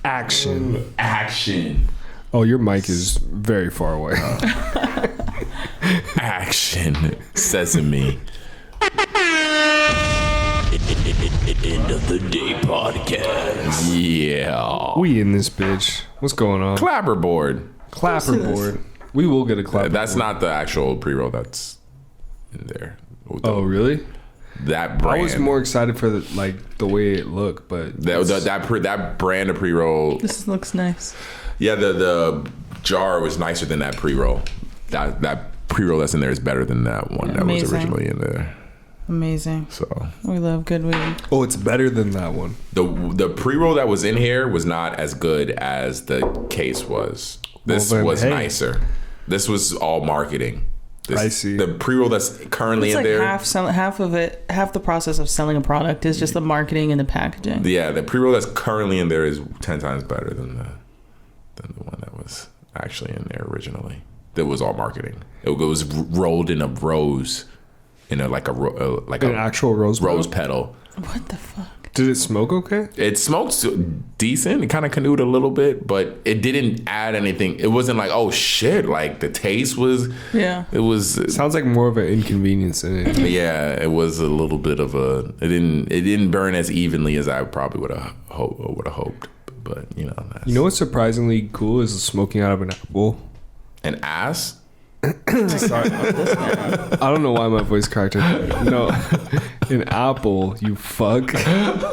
Action. Action. Oh, your mic is very far away. Action. Sesame. End of the day podcast. Yeah. We in this bitch. What's going on? Clapperboard. Clapperboard. We will get a clapperboard. That's not the actual pre-roll that's in there. Oh, really? That brand. I was more excited for the way it looked, but that brand of pre-roll. This looks nice. Yeah, the jar was nicer than that pre-roll. That pre-roll that's in there is better than that one that was originally in there. Amazing. So we love good weed. Oh, it's better than that one. The pre-roll that was in here was not as good as the case was. This was nicer. This was all marketing. I see. The pre-roll that's currently in there. Half of it, half the process of selling a product is just the marketing and the packaging. Yeah, the pre-roll that's currently in there is 10 times better than the one that was actually in there originally. That was all marketing. It was rolled in a rose, in an actual rose petal. What the fuck? Did it smoke okay? It smoked decent. It kind of canoed a little bit, but it didn't add anything. It wasn't like, oh shit, like the taste was. Yeah. It was. It sounds like more of an inconvenience in it. Yeah, it was a little bit of a. It didn't burn as evenly as I probably would have hoped. But you know. You know what's surprisingly cool is smoking out of an apple. An ass. Sorry. I don't know why my voice cracked. No, an apple, you fuck. From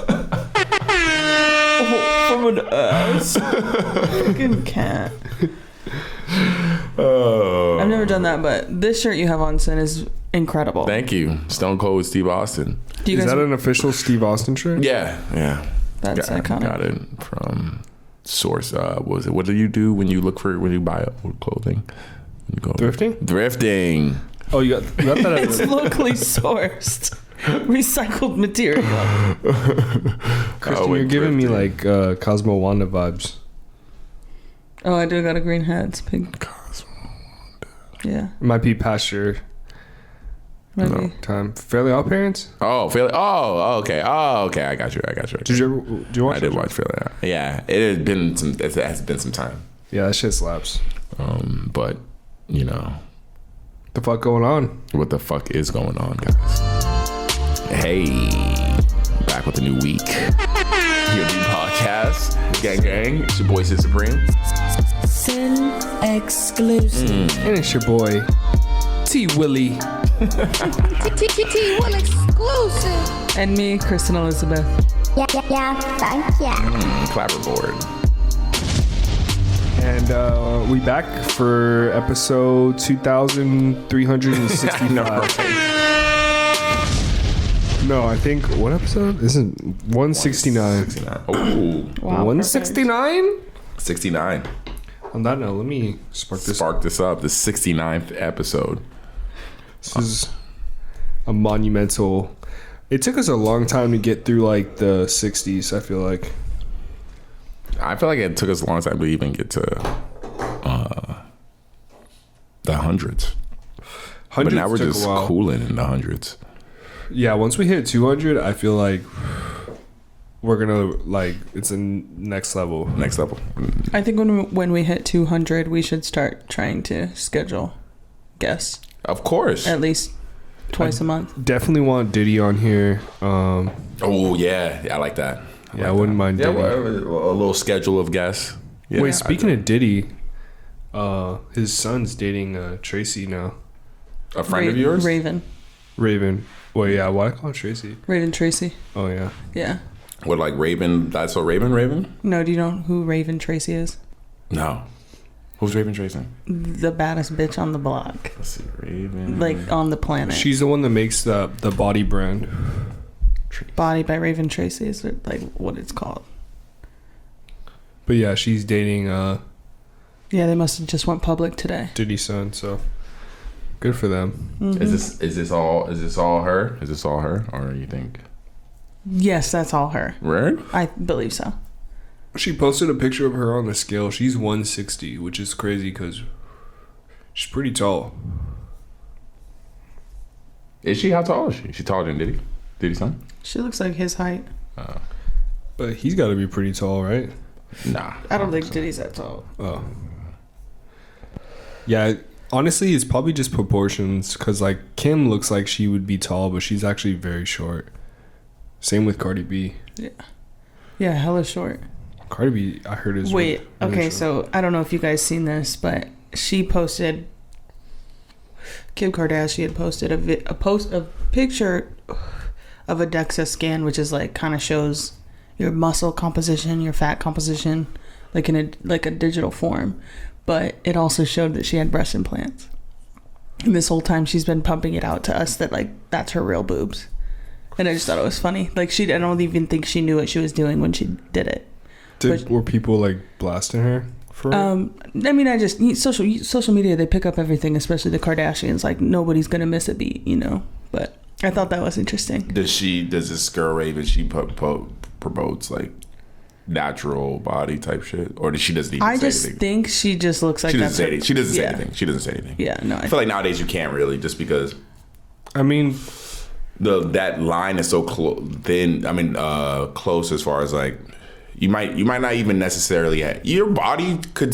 an ass. Fucking cat. Oh. I've never done that, but this shirt you have on, Sin, is incredible. Thank you. Stone Cold Steve Austin. Is that an official Steve Austin shirt? Yeah. That's iconic. Got it from Source. What was it? What do you do when you buy old clothing? You go thrifting. Oh, you got that. It's locally sourced, recycled material. Kristen, you're giving me like Cosmo Wanda vibes. Oh, I do got a green hat. It's pink. Cosmo. It Yeah. might be past your time. Fairly Odd Parents? Oh, okay. I got you. Did you watch it? I did watch Fairly Odd. Yeah, it has been some time. Yeah, that shit slaps. But you know, the fuck going on? What the fuck is going on, guys? Hey, back with a new week. Your new podcast, gang. It's your boy Sid Supreme. Sin exclusive. And it's your boy T Willie. T Will exclusive. And me, Kristen Elizabeth. Yeah, thank you. Clapperboard. And we back for episode 2365. No, I think what episode? This is 169. Oh, Wow, 169? 69. On that note, let me spark this up. The 69th episode. This is a monumental. It took us a long time to get through like the 60s, I feel like. It took us a long time to even get to the hundreds. But now we're just cooling in the hundreds. Yeah, once we hit 200, I feel like we're gonna it's a next level. I think when we hit 200, we should start trying to schedule guests. Of course, at least twice a month. Definitely want Diddy on here. Oh yeah, I like that. I wouldn't mind Diddy. Yeah, a little schedule of guests. Yeah, wait, speaking of Diddy, his son's dating Tracy now. A friend of yours? Raven. Well, yeah, why call her Tracy? Raven Tracy. Oh, yeah. Yeah. What, like Raven? That's what Raven? No, do you know who Raven Tracy is? No. Who's Raven Tracy? The baddest bitch on the block. Let's see, Raven. Like, on the planet. She's the one that makes the body brand. Body by Raven Tracy is like what it's called. But yeah, she's dating yeah, they must have just went public today. Diddy's son, so good for them. Mm-hmm. Is this all her? Is this all her, or you think? Yes, that's all her. Right? I believe so. She posted a picture of her on the scale. She's 160, which is crazy because she's pretty tall. Is she? How tall is she? She's taller than Diddy? Diddy's son? She looks like his height. But he's got to be pretty tall, right? Nah. I don't think Diddy's that tall. Oh. Yeah, honestly, it's probably just proportions. Because, like, Kim looks like she would be tall, but she's actually very short. Same with Cardi B. Yeah. Yeah, hella short. Cardi B, I heard is Wait, really okay, short. so I don't know if you guys seen this, but she posted, Kim Kardashian posted a picture of a DEXA scan, which is like kind of shows your muscle composition, your fat composition, like in a digital form. But it also showed that she had breast implants. And this whole time she's been pumping it out to us that like that's her real boobs. And I just thought it was funny. Like I don't even think she knew what she was doing when she did it. Were people like blasting her for it? I mean, social media, they pick up everything, especially the Kardashians. Like nobody's gonna miss a beat, you know. But I thought that was interesting. Does this girl Raven, she promotes like natural body type shit, or does she doesn't even say anything? I just think she just looks like she doesn't say anything. She doesn't say anything. She doesn't say anything. Yeah, no. I feel like nowadays you can't really, just because. I mean, that line is so thin. I mean, close as far as like. You might not even necessarily have, your body could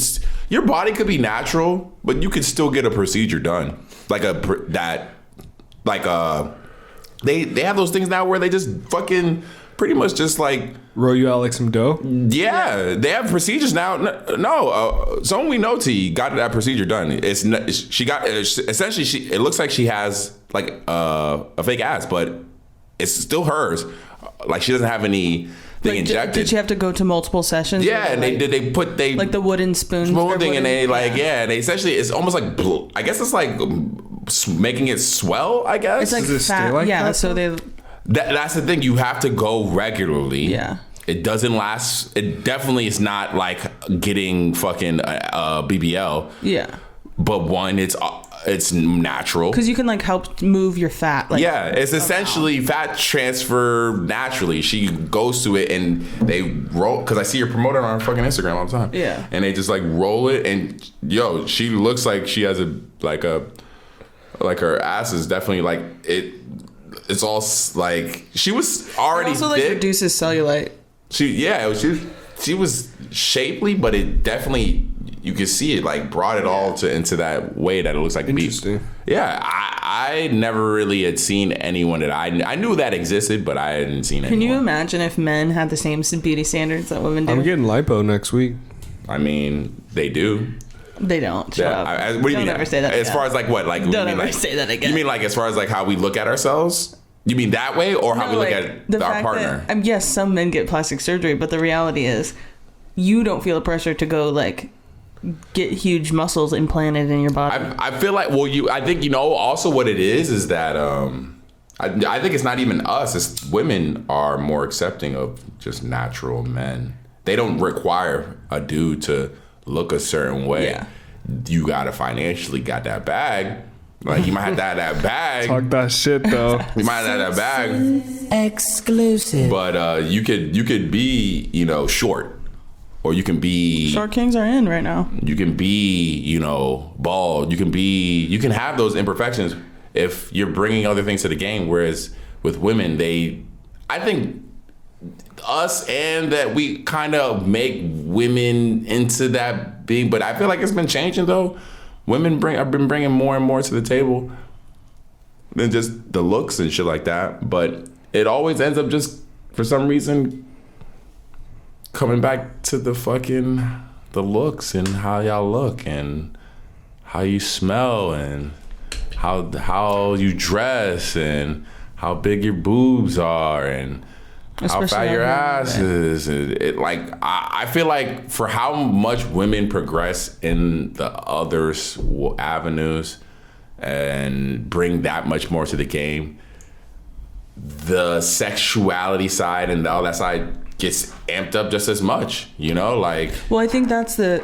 be natural, but you could still get a procedure done. They have those things now where they just fucking pretty much just like roll you out like some dough. Yeah, they have procedures now. No, someone we know got that procedure done. It looks like she has like a fake ass, but it's still hers. Like she doesn't have any. They injected. Did she have to go to multiple sessions? Yeah, and they put like the wooden spoon thing, and they they essentially, it's almost like, I guess it's like making it swell. I guess it's like fat. Like yeah, that? So that's the thing. You have to go regularly. Yeah. It doesn't last. It definitely is not like getting fucking BBL. Yeah. But one, it's natural because you can like help move your fat. Like, yeah, it's essentially fat transfer naturally. She goes to it and they roll, because I see her promote it on her fucking Instagram all the time. Yeah, and they just like roll it, and she looks like she has like her ass is definitely like it. It's all like she was already it also thick. Like reduces cellulite. She was shapely, but it definitely. You can see it like brought it all into that way that it looks like interesting. Beef. Yeah, I never really had seen anyone that I knew that existed, but I hadn't seen anyone. Can you imagine if men had the same beauty standards that women do? I'm getting lipo next week. I mean, they do. They don't. Shut up. What do you don't mean? Ever say that. As far as like what? Like don't ever say that again. You mean like as far as like how we look at ourselves? You mean that way, or how we look at our partner? That, yes, some men get plastic surgery, but the reality is, you don't feel the pressure to go like. Get huge muscles implanted in your body. I feel like I think also what it is that I think it's not even us, it's women are more accepting of just natural men. They don't require a dude to look a certain way. Yeah. You gotta financially got that bag. Like you might have to have that bag. Talk that shit though. You might have that bag. Exclusive. But you could be, short. Or you can be short kings are in right now. You can be, bald. You can have those imperfections if you're bringing other things to the game. Whereas with women, I think us and that we kind of make women into that being. But I feel like it's been changing though. Women have been bringing more and more to the table than just the looks and shit like that. But it always ends up just for some reason. Coming back to the looks and how y'all look and how you smell and how you dress and how big your boobs are and how fat your ass is. I feel like for how much women progress in the other avenues and bring that much more to the game, the sexuality side and all that side gets amped up just as much, well, I think that's the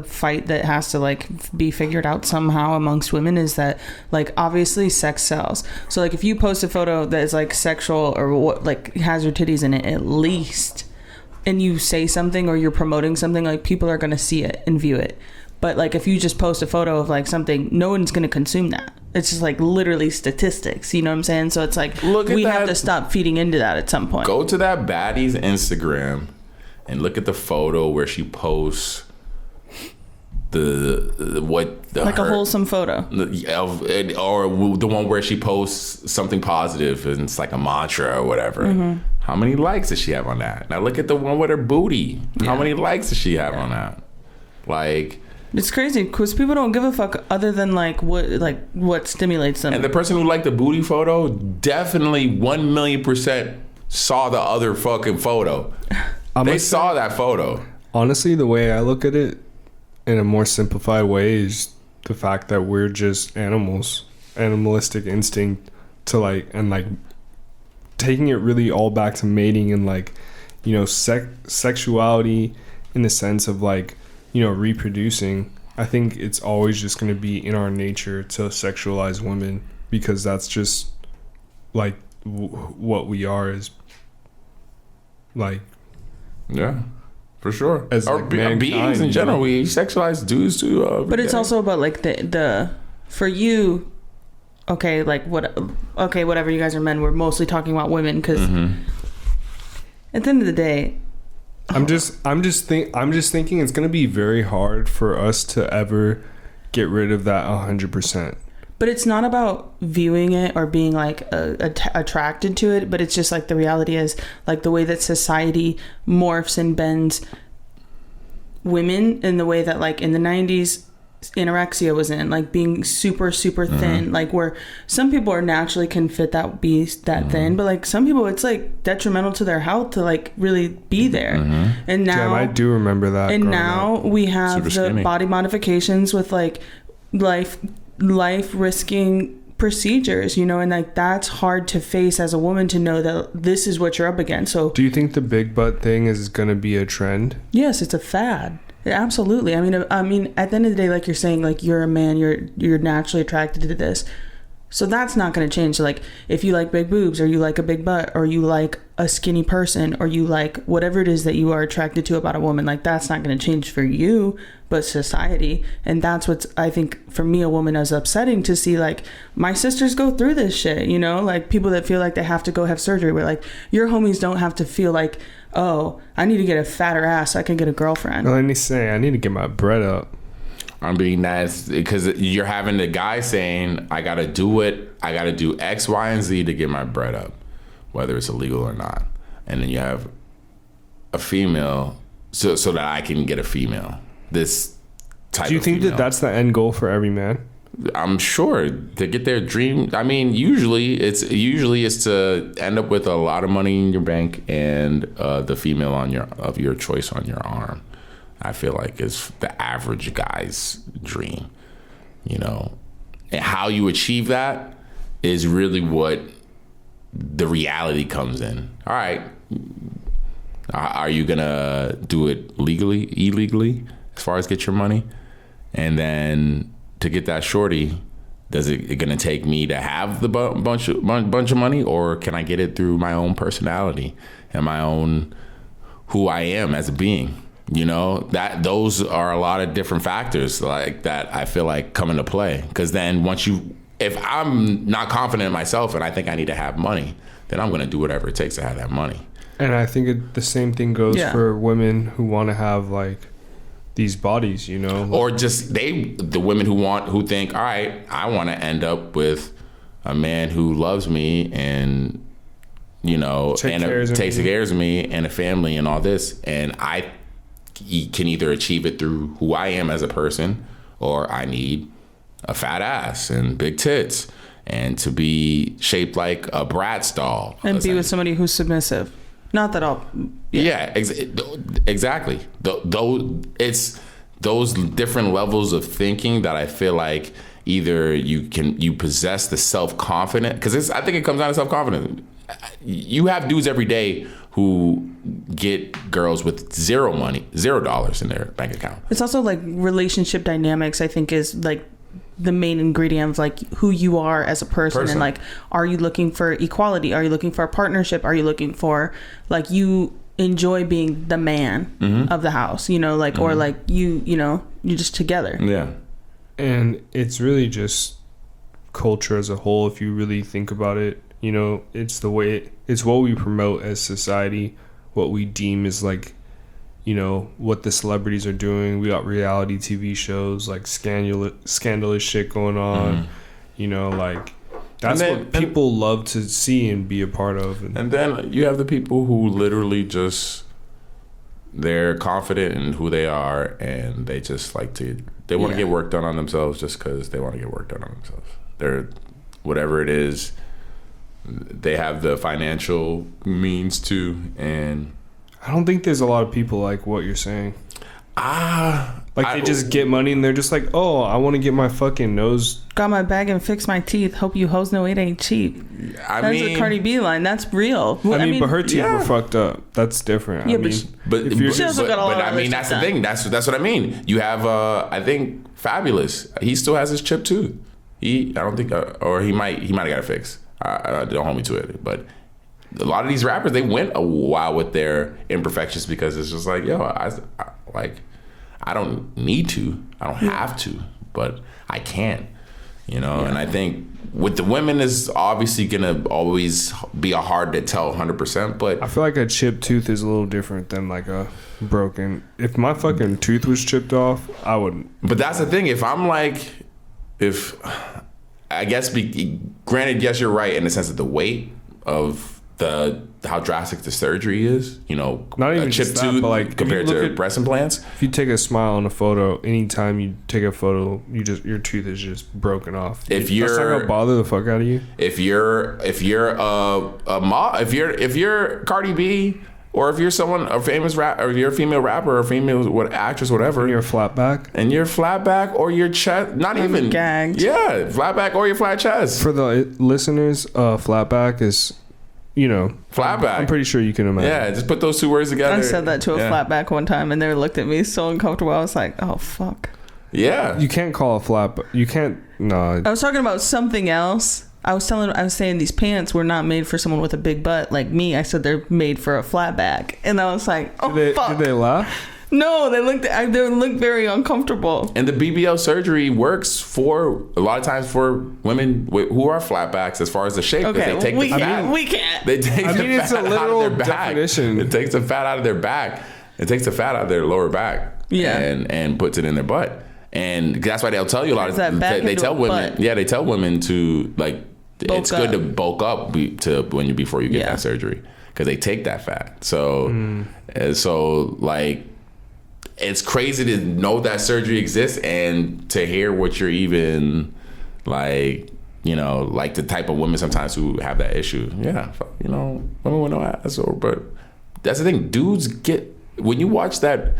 fight that has to like be figured out somehow amongst women, is that like obviously sex sells. So like if you post a photo that is like sexual or what, like has your titties in it at least, and you say something or you're promoting something, like people are going to see it and view it. But like if you just post a photo of like something, no one's going to consume that. It's just like literally statistics, you know what I'm saying? So it's like we have to stop feeding into that at some point. Go to that baddie's Instagram and look at the photo where she posts a wholesome photo or the one where she posts something positive and it's like a mantra or whatever. How many likes does she have on that? Now look at the one with her booty. How many likes does she have on that? Like, it's crazy because people don't give a fuck other than what stimulates them. And the person who liked the booty photo definitely 1,000,000% saw the other fucking photo. They saw that photo. Honestly, the way I look at it in a more simplified way is the fact that we're just animals, animalistic instinct to taking it really all back to mating and sexuality in the sense of reproducing. I think it's always just going to be in our nature to sexualize women because that's just what we are as yeah. For sure. As beings in general, we sexualize dudes too. But it's also about the for you, whatever, you guys are men. We're mostly talking about women because at the end of the day, I'm just thinking it's gonna be very hard for us to ever get rid of that 100%. But it's not about viewing it or being attracted to it, but it's just the reality is the way that society morphs and bends women in the way that in the 90s anorexia was in being super super thin, where some people are naturally can fit that thin, but some people it's detrimental to their health to really be there. And now I do remember that. And now we have the body modifications with life risking procedures, and that's hard to face as a woman, to know that this is what you're up against. So do you think the big butt thing is going to be a trend? Yes, it's a fad. Absolutely. I mean at the end of the day, you're saying, you're a man, you're naturally attracted to this, so that's not going to change. If you like big boobs, or you like a big butt, or you like a skinny person, or you like whatever it is that you are attracted to about a woman, that's not going to change for you, but society. And that's what's, I think, for me, a woman, is upsetting to see my sisters go through this shit, people that feel like they have to go have surgery, where your homies don't have to feel oh, I need to get a fatter ass so I can get a girlfriend. Well, let me say, I need to get my bread up. I'm being nice because you're having the guy saying, I got to do it. I got to do X, Y, and Z to get my bread up, whether it's illegal or not. And then you have a female so that I can get a female. This type of female. Do you think that that's the end goal for every man? I'm sure, to get their dream. I mean, usually it's to end up with a lot of money in your bank and the female of your choice on your arm. I feel like is the average guy's dream, and how you achieve that is really what the reality comes in. All right, are you gonna do it legally, illegally, as far as get your money, and then to get that shorty, is it gonna take me to have the bunch of money, or can I get it through my own personality and my own who I am as a being? That those are a lot of different factors that I feel come into play. Because then if I'm not confident in myself and I think I need to have money, then I'm gonna do whatever it takes to have that money. And I think the same thing goes for women who want to have these bodies, or just the women who think, all right, I want to end up with a man who loves me and takes care of me and a family and all this, and I can either achieve it through who I am as a person, or I need a fat ass and big tits and to be shaped like a Bratz doll and be with somebody who's submissive. Not that all. Yeah, exactly. It's those different levels of thinking that I feel either you possess the self-confidence, because I think it comes down to self-confidence. You have dudes every day who get girls with $0 in their bank account. It's also relationship dynamics, I think, is the main ingredient of who you are as a person. And are you looking for equality? Are you looking for a partnership? Are you looking for you enjoy being the man of the house, or you're just together. Yeah. And it's really just culture as a whole, if you really think about it. It's what we promote as society, what we deem is you know, what the celebrities are doing. We got reality TV shows, like scandalous shit going on. You know, like that's what people love to see and be a part of. And then you have the people who literally just, they're confident in who they are, and they just like to, they want to get work done on themselves just because they want to get work done on themselves. They're, whatever it is, they have the financial means to, and I don't think there's a lot of people like what you're saying. They just get money and they're just like, oh, I want to get my fucking nose. Got my bag and fix my teeth. Hope you hoes know it ain't cheap. That's a Cardi B line. That's real. I mean, but her teeth were fucked up. That's different. Yeah, but if you're she also got a lot of I mean, that's the thing. That's what I mean. You have, I think, Fabulous. He still has his chipped tooth. I don't think, or he might have got it fixed. Don't hold me to it, but a lot of these rappers, they went a while with their imperfections because it's just like, yo, I don't need to, I don't have to, but I can, you know. And I think with the women is obviously gonna always be a hard to tell 100%, but I feel like a chipped tooth is a little different than like a broken. If my fucking tooth was chipped off, I wouldn't. But that's the thing. If I'm like, I guess, granted, yes, you're right in the sense of the weight of how drastic the surgery is, you know, not even a chipped tooth, but like compared to breast implants. If you take a smile on a photo, anytime you take a photo, your tooth is just broken off. That's not gonna bother the fuck out of you. If you're Cardi B, or if you're a famous rap, or if you're a female rapper or a female actress, whatever, and you're flatback, or your chest, not even gagged. Yeah, flatback or your flat chest. For the listeners, flatback is, you know, flatback. I'm pretty sure you can imagine. Yeah, just put those two words together. I said that to a flatback one time, and they looked at me so uncomfortable. I was like, "Oh fuck." Yeah, you can't call a flatback. You can't. No. I was talking about something else. I was saying these pants were not made for someone with a big butt like me. I said they're made for a flatback, and I was like, "Oh fuck." Did they laugh? No, they looked very uncomfortable. And the BBL surgery works for a lot of times for women who are flatbacks as far as the shape. Okay, they take we can't. They take it's a literal definition. It takes the fat out of their back. It takes the fat out of their lower back. Yeah, and puts it in their butt. And that's why they'll tell you a lot of. They tell women. Butt. Yeah, they tell women to like. It's good to bulk up before you get that surgery, because they take that fat. So like, it's crazy to know that surgery exists and to hear what you're even like, you know, like the type of women sometimes who have that issue. Yeah, you know, women with no ass. But that's the thing, dudes get, when you watch that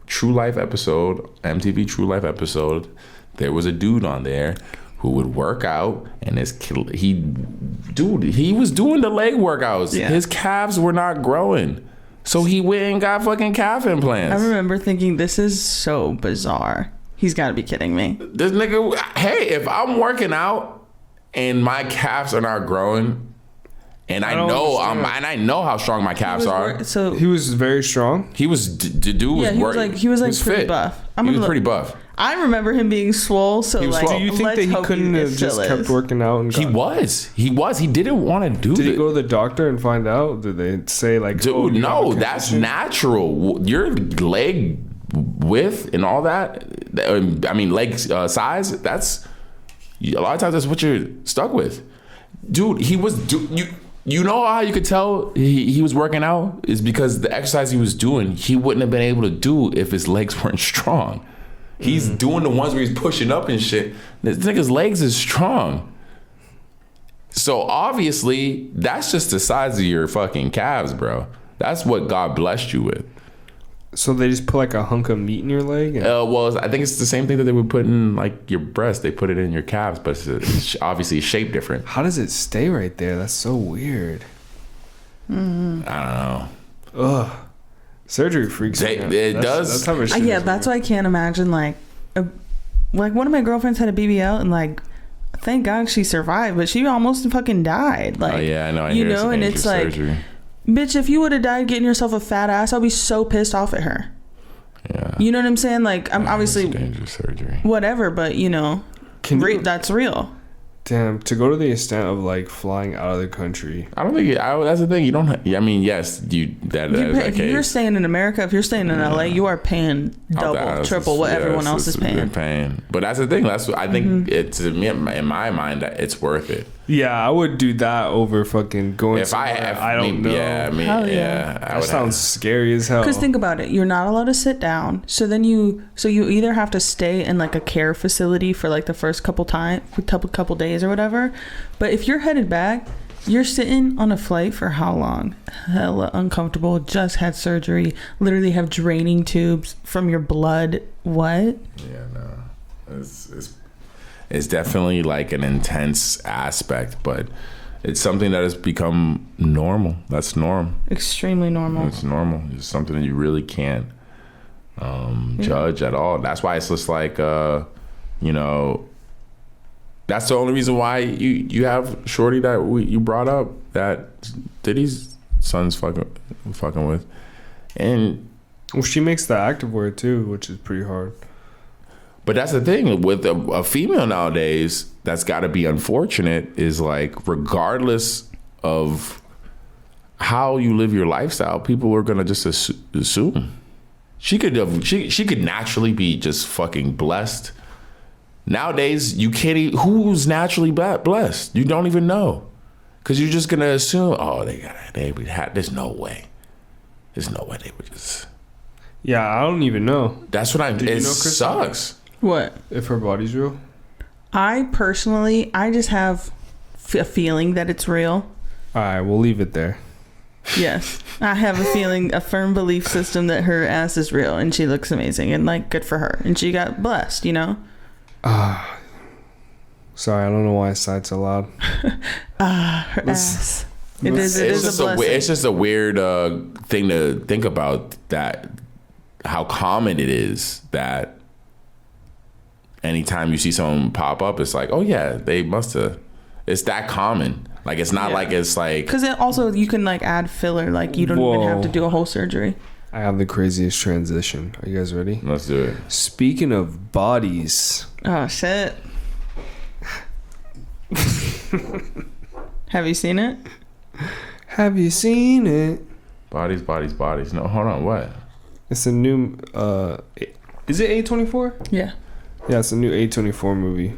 True Life episode, MTV True Life episode, there was a dude on there who would work out, and he was doing the leg workouts. Yeah. His calves were not growing, so he went and got fucking calf implants. I remember thinking, this is so bizarre. He's got to be kidding me. This nigga, hey, if I'm working out and my calves are not growing, and I know how strong my calves are. So he was very strong. He was the dude. Yeah, he was pretty fit. Buff. He was pretty buff. I remember him being swole. So he was swole. Do you think that he couldn't have just kept working out? And he was. He didn't want to do it. Did he go to the doctor and find out? Did they say like, dude, no, that's natural. Your leg width and all that. I mean, leg size. That's a lot of times that's what you're stuck with, dude. He was You know how you could tell he was working out is because the exercise he was doing, he wouldn't have been able to do if his legs weren't strong. He's doing the ones where he's pushing up and shit. This nigga's legs is strong. So obviously, that's just the size of your fucking calves, bro. That's what God blessed you with. So they just put like a hunk of meat in your leg? Well, I think it's the same thing that they would put in like your breast. They put it in your calves, but it's obviously shaped different. How does it stay right there? That's so weird. I don't know. Ugh. Surgery freaks me out. It does. That's why I can't imagine like one of my girlfriends had a BBL and like, thank God she survived, but she almost fucking died. Like, oh yeah, I know. You know, and it's like, surgery. Bitch, if you would have died getting yourself a fat ass, I'll be so pissed off at her. Yeah. You know what I'm saying? Like, I'm obviously dangerous surgery. Whatever, but you know, that's real. Damn, to go to the extent of like flying out of the country. I don't think that's the thing. You don't. I mean, yes, that is that If you're case. staying in America, if you're staying in LA, you are paying double, triple what everyone else is paying. But that's the thing. I think it's in my mind that it's worth it. Yeah, I would do that over fucking going. I don't know. Yeah, that sounds scary as hell. Because think about it, you're not allowed to sit down. So then you either have to stay in like a care facility for like the first couple days or whatever. But if you're headed back, you're sitting on a flight for how long? Hella uncomfortable. Just had surgery. Literally have draining tubes from your blood. What? Yeah, no, it's definitely like an intense aspect, but it's something that has become normal. That's norm. Extremely normal. It's normal. It's something that you really can't judge at all. That's why it's just like, you know, that's the only reason why you have Shorty that you brought up that Diddy's son's fucking with, and well, she makes the activewear too, which is pretty hard. But that's the thing with a female nowadays. That's got to be unfortunate. Is like regardless of how you live your lifestyle, people are gonna just assume she could naturally be just fucking blessed. Nowadays, you can't. Who's naturally blessed? You don't even know, because you're just gonna assume. Oh, they would have. There's no way. There's no way they would just. Yeah, I don't even know. That's what Did it you know, Chris? sucks. What? If her body's real? I personally, I just have a feeling that it's real. All right, we'll leave it there. Yes. I have a feeling, a firm belief system that her ass is real and she looks amazing and like good for her. And she got blessed, you know? Sorry, I don't know why I sighed so loud. Her ass. It is a blessing. It's just a weird thing to think about, that how common it is that anytime you see someone pop up, it's like, oh yeah, they must have. It's that common. Like it's not like it's like, because it also you can like add filler, like you don't even have to do a whole surgery. I have the craziest transition. Are you guys ready? Let's do it. Speaking of bodies. Oh shit. Have you seen it? Have you seen it? Bodies. No, hold on. What? It's a new. Is it A24? Yeah. Yeah, it's a new A24 movie.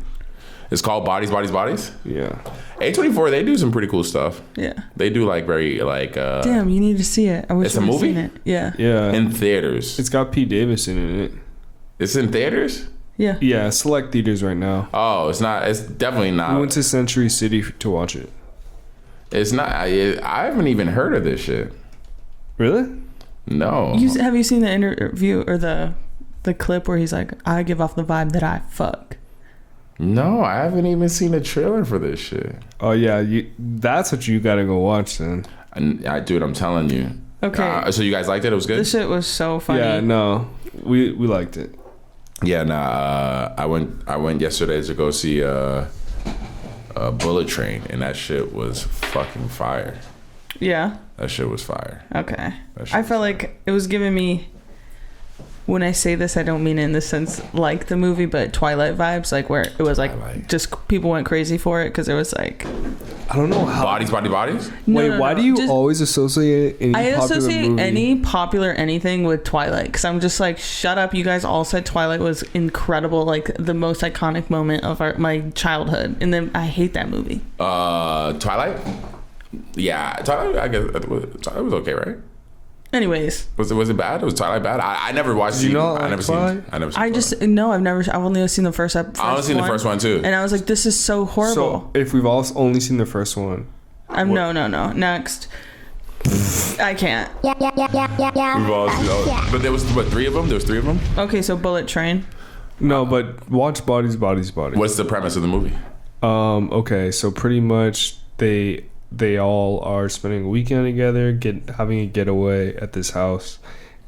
It's called Bodies. Yeah. A24, they do some pretty cool stuff. Yeah. They do like very like. Damn, you need to see it. I wish it's you a had movie? seen it. Yeah. Yeah. In theaters. It's got Pete Davidson in it. It's in theaters? Yeah. Yeah, select theaters right now. Oh, it's not. It's definitely not. We went to Century City to watch it. It's not. I haven't even heard of this shit. Really? No. Have you seen the interview or the clip where he's like, I give off the vibe that I fuck? No, I haven't even seen a trailer for this shit. Oh yeah, that's what you gotta go watch then. Dude, I'm telling you. Okay. So you guys liked it? It was good? This shit was so funny. Yeah, no, we liked it. Yeah, nah. I went yesterday to go see Bullet Train, and that shit was fucking fire. Yeah. That shit was fire. Okay. I felt like it was giving me, when I say this, I don't mean it in the sense like the movie, but Twilight vibes, like where it was like just people went crazy for it because it was like, I don't know how. Bodies. Wait, why do you always associate any I popular associate movie? any popular anything with Twilight because I'm just like, shut up, you guys all said Twilight was incredible, like the most iconic moment of my childhood, and then I hate that movie. Twilight? Yeah, Twilight. I guess Twilight was okay, right? Anyways, was it bad? Was Twilight bad? I never watched. Did you not I never Twilight? seen. I never. Seen I Twilight. just no. I've only seen the first episode. I only seen the first one too, and I was like, this is so horrible. So if we've all only seen the first one, no. Next, I can't. Yeah. we've all seen. But there was three of them. There was three of them. Okay, so Bullet Train. no, but watch Bodies. What's the premise of the movie? Okay, so pretty much they all are spending a weekend together, having a getaway at this house,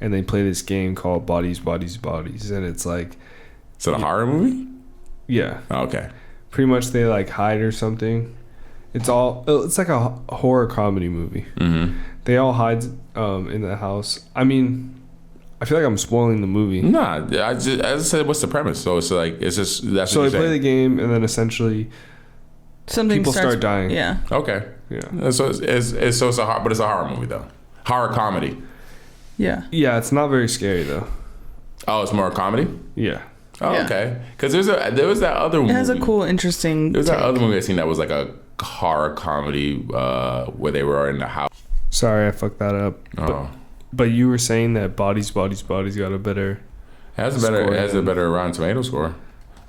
and they play this game called Bodies, and it's like, Is it a horror movie? yeah, Oh, okay. pretty much they like hide or something. It's like a horror comedy movie. Mm-hmm. They all hide in the house. I mean, I feel like I'm spoiling the movie. Nah, I said, what's the premise? So it's like, it's just that's So what they you're play the saying. game, and then essentially people start dying. Yeah. Okay. Yeah. So it's a horror movie though. Horror comedy. Yeah. Yeah, it's not very scary though. Oh, it's more a comedy. Yeah. Oh, Yeah. okay. Because there was that other movie. It has a cool, interesting. There was that other movie I seen that was like a horror comedy where they were in the house. Sorry, I fucked that up. Oh. But you were saying that Bodies got a better. It has a better Rotten Tomato score.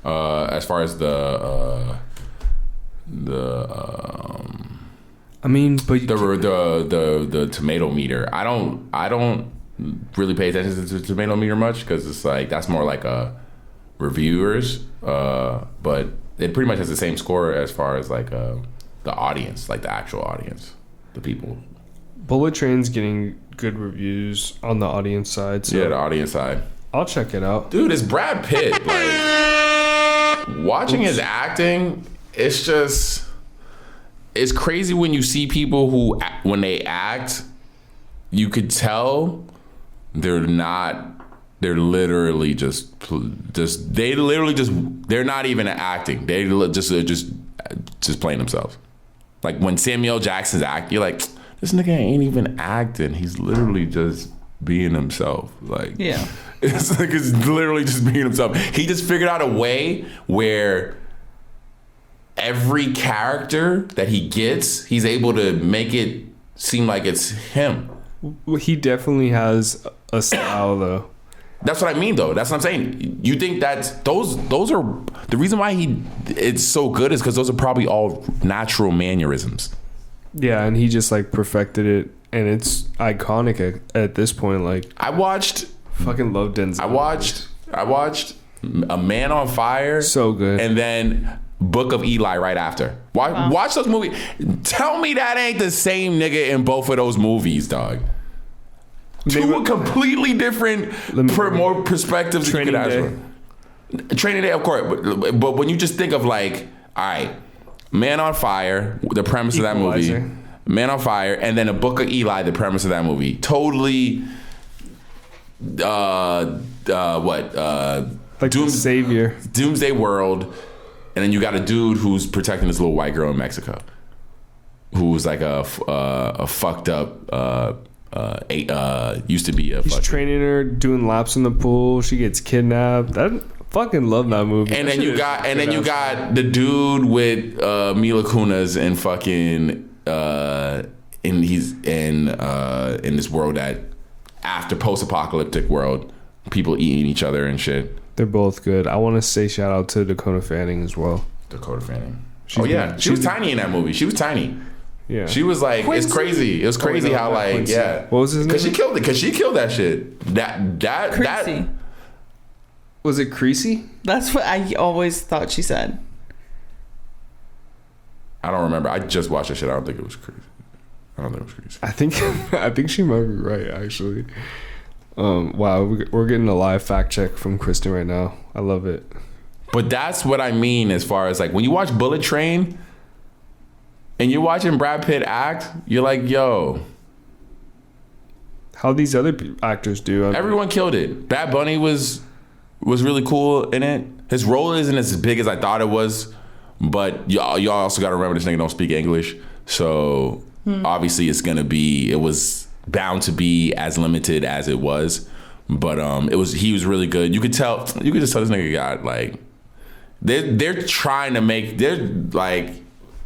As far as I mean, but the tomato meter. I don't really pay attention to the tomato meter much because it's like that's more like a reviewers. But it pretty much has the same score as far as like the audience, like the actual audience, the people. Bullet Train's getting good reviews on the audience side. So Yeah, the audience side. I'll check it out. Dude, it's Brad Pitt. Like watching his acting, it's crazy when you see people who, when they act, you could tell they're literally just they're not even acting. They're just playing themselves. Like when Samuel Jackson's acting, you're like, this nigga ain't even acting. He's literally just being himself. Like, Yeah. it's literally just being himself. He just figured out a way where every character that he gets, he's able to make it seem like it's him. He definitely has a style though. That's what I mean, though. That's what I'm saying. You think that those are the reason why it's so good is because those are probably all natural mannerisms. Yeah, and he just like perfected it, and it's iconic at this point. Like I watched fucking love Denzel. I watched A Man on Fire, So good. and then Book of Eli right after. Watch those movies. Tell me that ain't the same nigga in both of those movies, dog. Two completely different, more perspectives. Training Day. Training Day, of course. But when you just think of like, all right, Man on Fire, the premise of that movie, Man on Fire, and then A Book of Eli, the premise of that movie, totally. Like Savior, Doomsday World, and then you got a dude who's protecting this little white girl in Mexico, who's like a fucked up. Used to be a. He's training her, doing laps in the pool. She gets kidnapped. I fucking love that movie. And then you got the dude with Mila Kunis and fucking he's in this world that after post-apocalyptic world, people eating each other and shit. They're both good. I want to say shout out to Dakota Fanning as well. Dakota Fanning. She was tiny in that movie. She was tiny. Yeah, she was like, Quincy. It's crazy. It was crazy how like Quincy. Yeah. What was his name? Because she killed that shit. That was it Creasy? That's what I always thought she said. I don't remember. I just watched that shit. I don't think it was crazy. I think she might be right actually. Wow, we're getting a live fact check from Kristen right now. I love it. But that's what I mean as far as like when you watch Bullet Train and you're watching Brad Pitt act, you're like, yo. How these other actors do. Everyone killed it. Bad Bunny was really cool in it. His role isn't as big as I thought it was, but y'all also got to remember this nigga don't speak English. So obviously it was bound to be as limited as it was. But he was really good. You could just tell this nigga got like they're trying to make, they're like,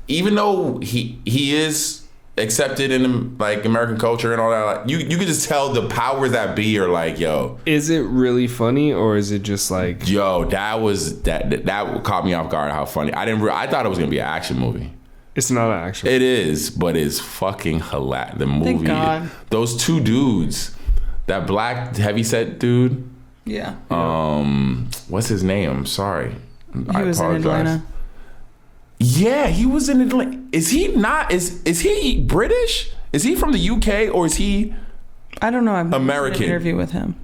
even though he is accepted in like American culture and all that, like, you can just tell the powers that be are like, yo, is it really funny or is it just like, yo, that caught me off guard how funny. I thought it was gonna be an action movie. It's not an action. It is, but it's fucking hilarious. The movie, Thank God. Those two dudes, that black heavyset dude. Yeah. What's his name? I'm sorry. He was in Atlanta. Yeah, he was in Atlanta. Is he not? Is he British? Is he from the UK or is he? I don't know. I've never American. seen an interview with him.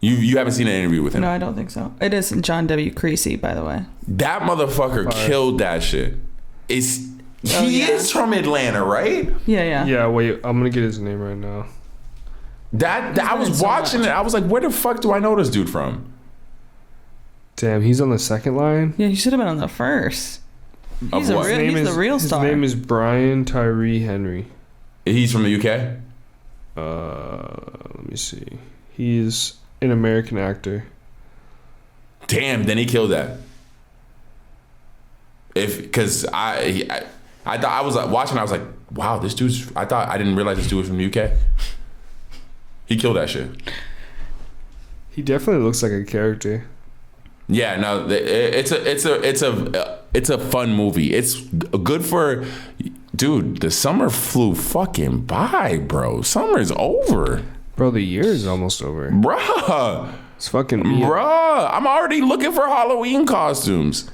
You haven't seen an interview with him? No, I don't think so. It is John W. Creasy, by the way. That motherfucker killed that shit. He is from Atlanta, right? Yeah. Yeah, wait, I'm gonna get his name right now. I was watching it. I was like, where the fuck do I know this dude from? Damn, he's on the second line? Yeah, he should have been on the first. He's the real star. His name is Brian Tyree Henry. He's from the UK? Let me see. He's an American actor. Damn, then he killed that. Because I thought I was watching. I was like, wow, this dude's. I didn't realize this dude was from the UK. He killed that shit. He definitely looks like a character. Yeah, no, it's a fun movie. It's good for, dude. The summer flew fucking by, bro. Summer's over, bro. The year is almost over, bruh. It's fucking bruh. I'm already looking for Halloween costumes.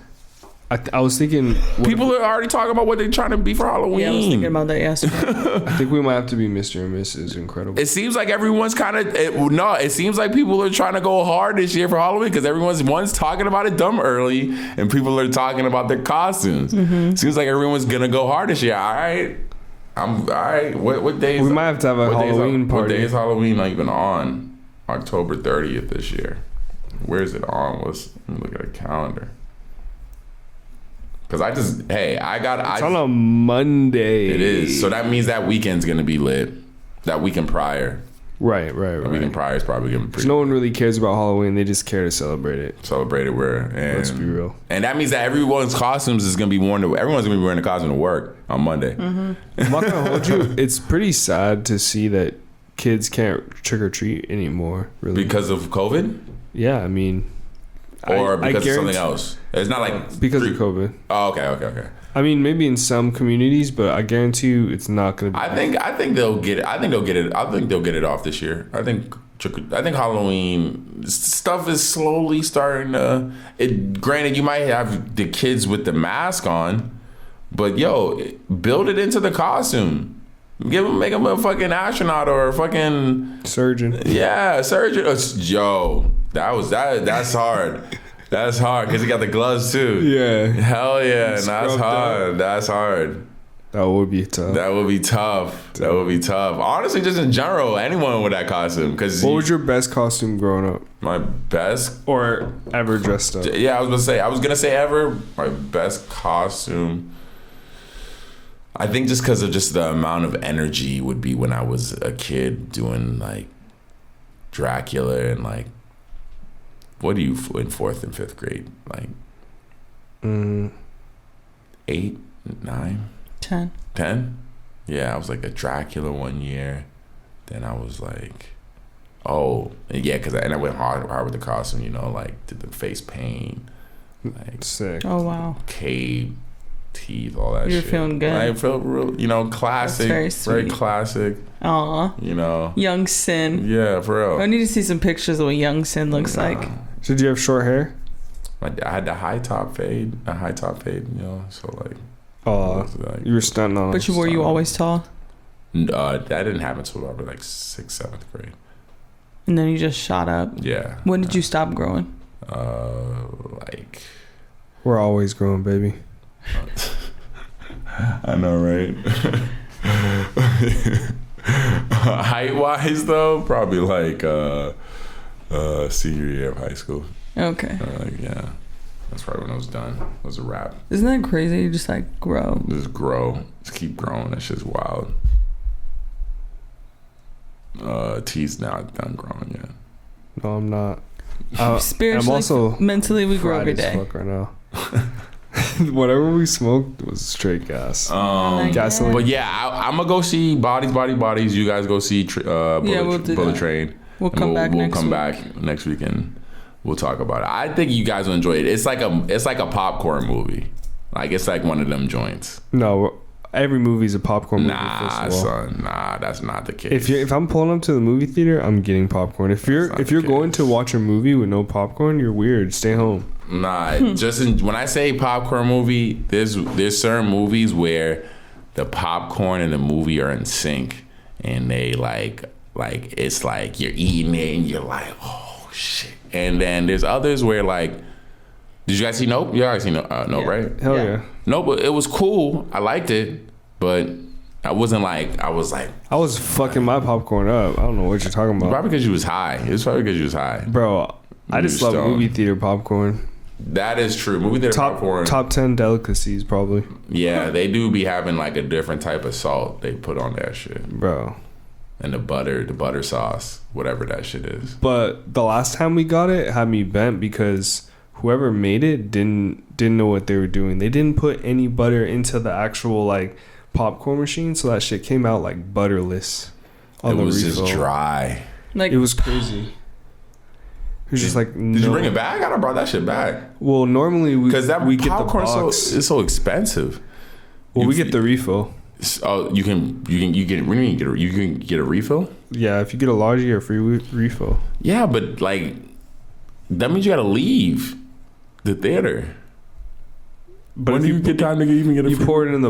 I was thinking people are already talking about what they're trying to be for Halloween. Yeah, I was thinking about that yesterday. I think we might have to be Mr. and Mrs. Incredible. It seems like everyone's it seems like people are trying to go hard this year for Halloween because everyone's talking about it dumb early and people are talking about their costumes. Mm-hmm. Seems like everyone's gonna go hard this year. All right. All right. What day is we might have to have a Halloween party. What day is Halloween not even on? October 30th this year. Where is it on? Let me look at a calendar. Cause it's on a Monday. It is. So that means that weekend's gonna be lit. That weekend prior. Right. The weekend prior is probably gonna be pretty. No one really cares about Halloween. They just care to celebrate it. Let's be real. And that means that everyone's costumes is gonna be worn. Everyone's gonna be wearing a costume to work on Monday. Mm-hmm. I'm not gonna hold you. It's pretty sad to see that kids can't trick or treat anymore. Really, because of COVID. Yeah, I mean. Or because of something else. It's not like because of COVID. Oh, okay. I mean, maybe in some communities, but I guarantee you, it's not going to be. I think they'll get it. I think they'll get it off this year. I think Halloween stuff is slowly starting to. Granted, you might have the kids with the mask on, but build it into the costume. Make them a fucking astronaut or a fucking surgeon. Yeah, surgeon. Yo, that's hard. That's hard because he got the gloves too. Yeah. Hell yeah, and that's hard. That's hard. That would be tough. That would be tough. Honestly, just in general, anyone with that costume. What was your best costume growing up? My best or ever dressed up? Yeah, I was gonna say ever. My best costume. I think just because of just the amount of energy would be when I was a kid doing like Dracula and like, what are you in 4th and 5th grade? Like 8, 9, 10? Yeah, I was like a Dracula one year. Then I was like, oh yeah, and I went hard with the costume. Like did the face paint, like sick. Oh wow. Cave. Teeth, all that You're shit. feeling good. I felt real, classic. That's very sweet. Classic. Aw. Young Sin. Yeah, for real. I need to see some pictures of what Young Sin looks like. So did you have short hair? I had the high top fade, so like. Oh, you were stunting on. But were you always tall? That didn't happen until I was like 6th, 7th grade. And then you just shot up. Yeah. When did you stop growing? Like. We're always growing, baby. I know, right? Height wise though, probably like senior year of high school. Okay. Yeah, that's probably when I was done. It was a wrap. Isn't that crazy? You just like grow. Just keep growing. That shit's wild. T's not done growing yet. No, I'm not. Spiritually, I'm also mentally, we grow every day. Fuck right now. Whatever we smoked was straight gas. Gasoline. But yeah, I'm gonna go see Bodies. You guys go see Bullet Train. We'll come back next week and we'll talk about it. I think you guys will enjoy it. It's like a popcorn movie. Like it's like one of them joints. No, every movie's a popcorn movie. Nah, son. Nah, that's not the case. If I'm pulling up to the movie theater, I'm getting popcorn. If you're going to watch a movie with no popcorn, you're weird. Stay home. Nah, when I say popcorn movie, there's certain movies where the popcorn and the movie are in sync, and they like it's like you're eating it and you're like, oh shit. And then there's others where like, did you guys see Nope? You guys seen Nope, right? Hell yeah. Nope, but it was cool. I liked it, but I wasn't like I was fucking my popcorn up. I don't know what you're talking about. Probably because you was high. It's probably because you was high, bro. I just love movie theater popcorn. That is true. Movie theater popcorn. Top 10 delicacies, probably. Yeah, they do be having like a different type of salt they put on that shit. Bro. And the butter sauce, whatever that shit is. But the last time we got it had me bent because whoever made it didn't know what they were doing. They didn't put any butter into the actual like popcorn machine, so that shit came out like butterless. It was just dry. Like, it was crazy. It was just like, did you bring it back? I done brought that shit back. Well, normally we get the box. It's so expensive. Well, we get the refill. Oh, you can get a refill. Yeah, if you get a large, you get a free refill. Yeah, but like that means you gotta leave the theater. But when do you get time to even get a? You pour it in the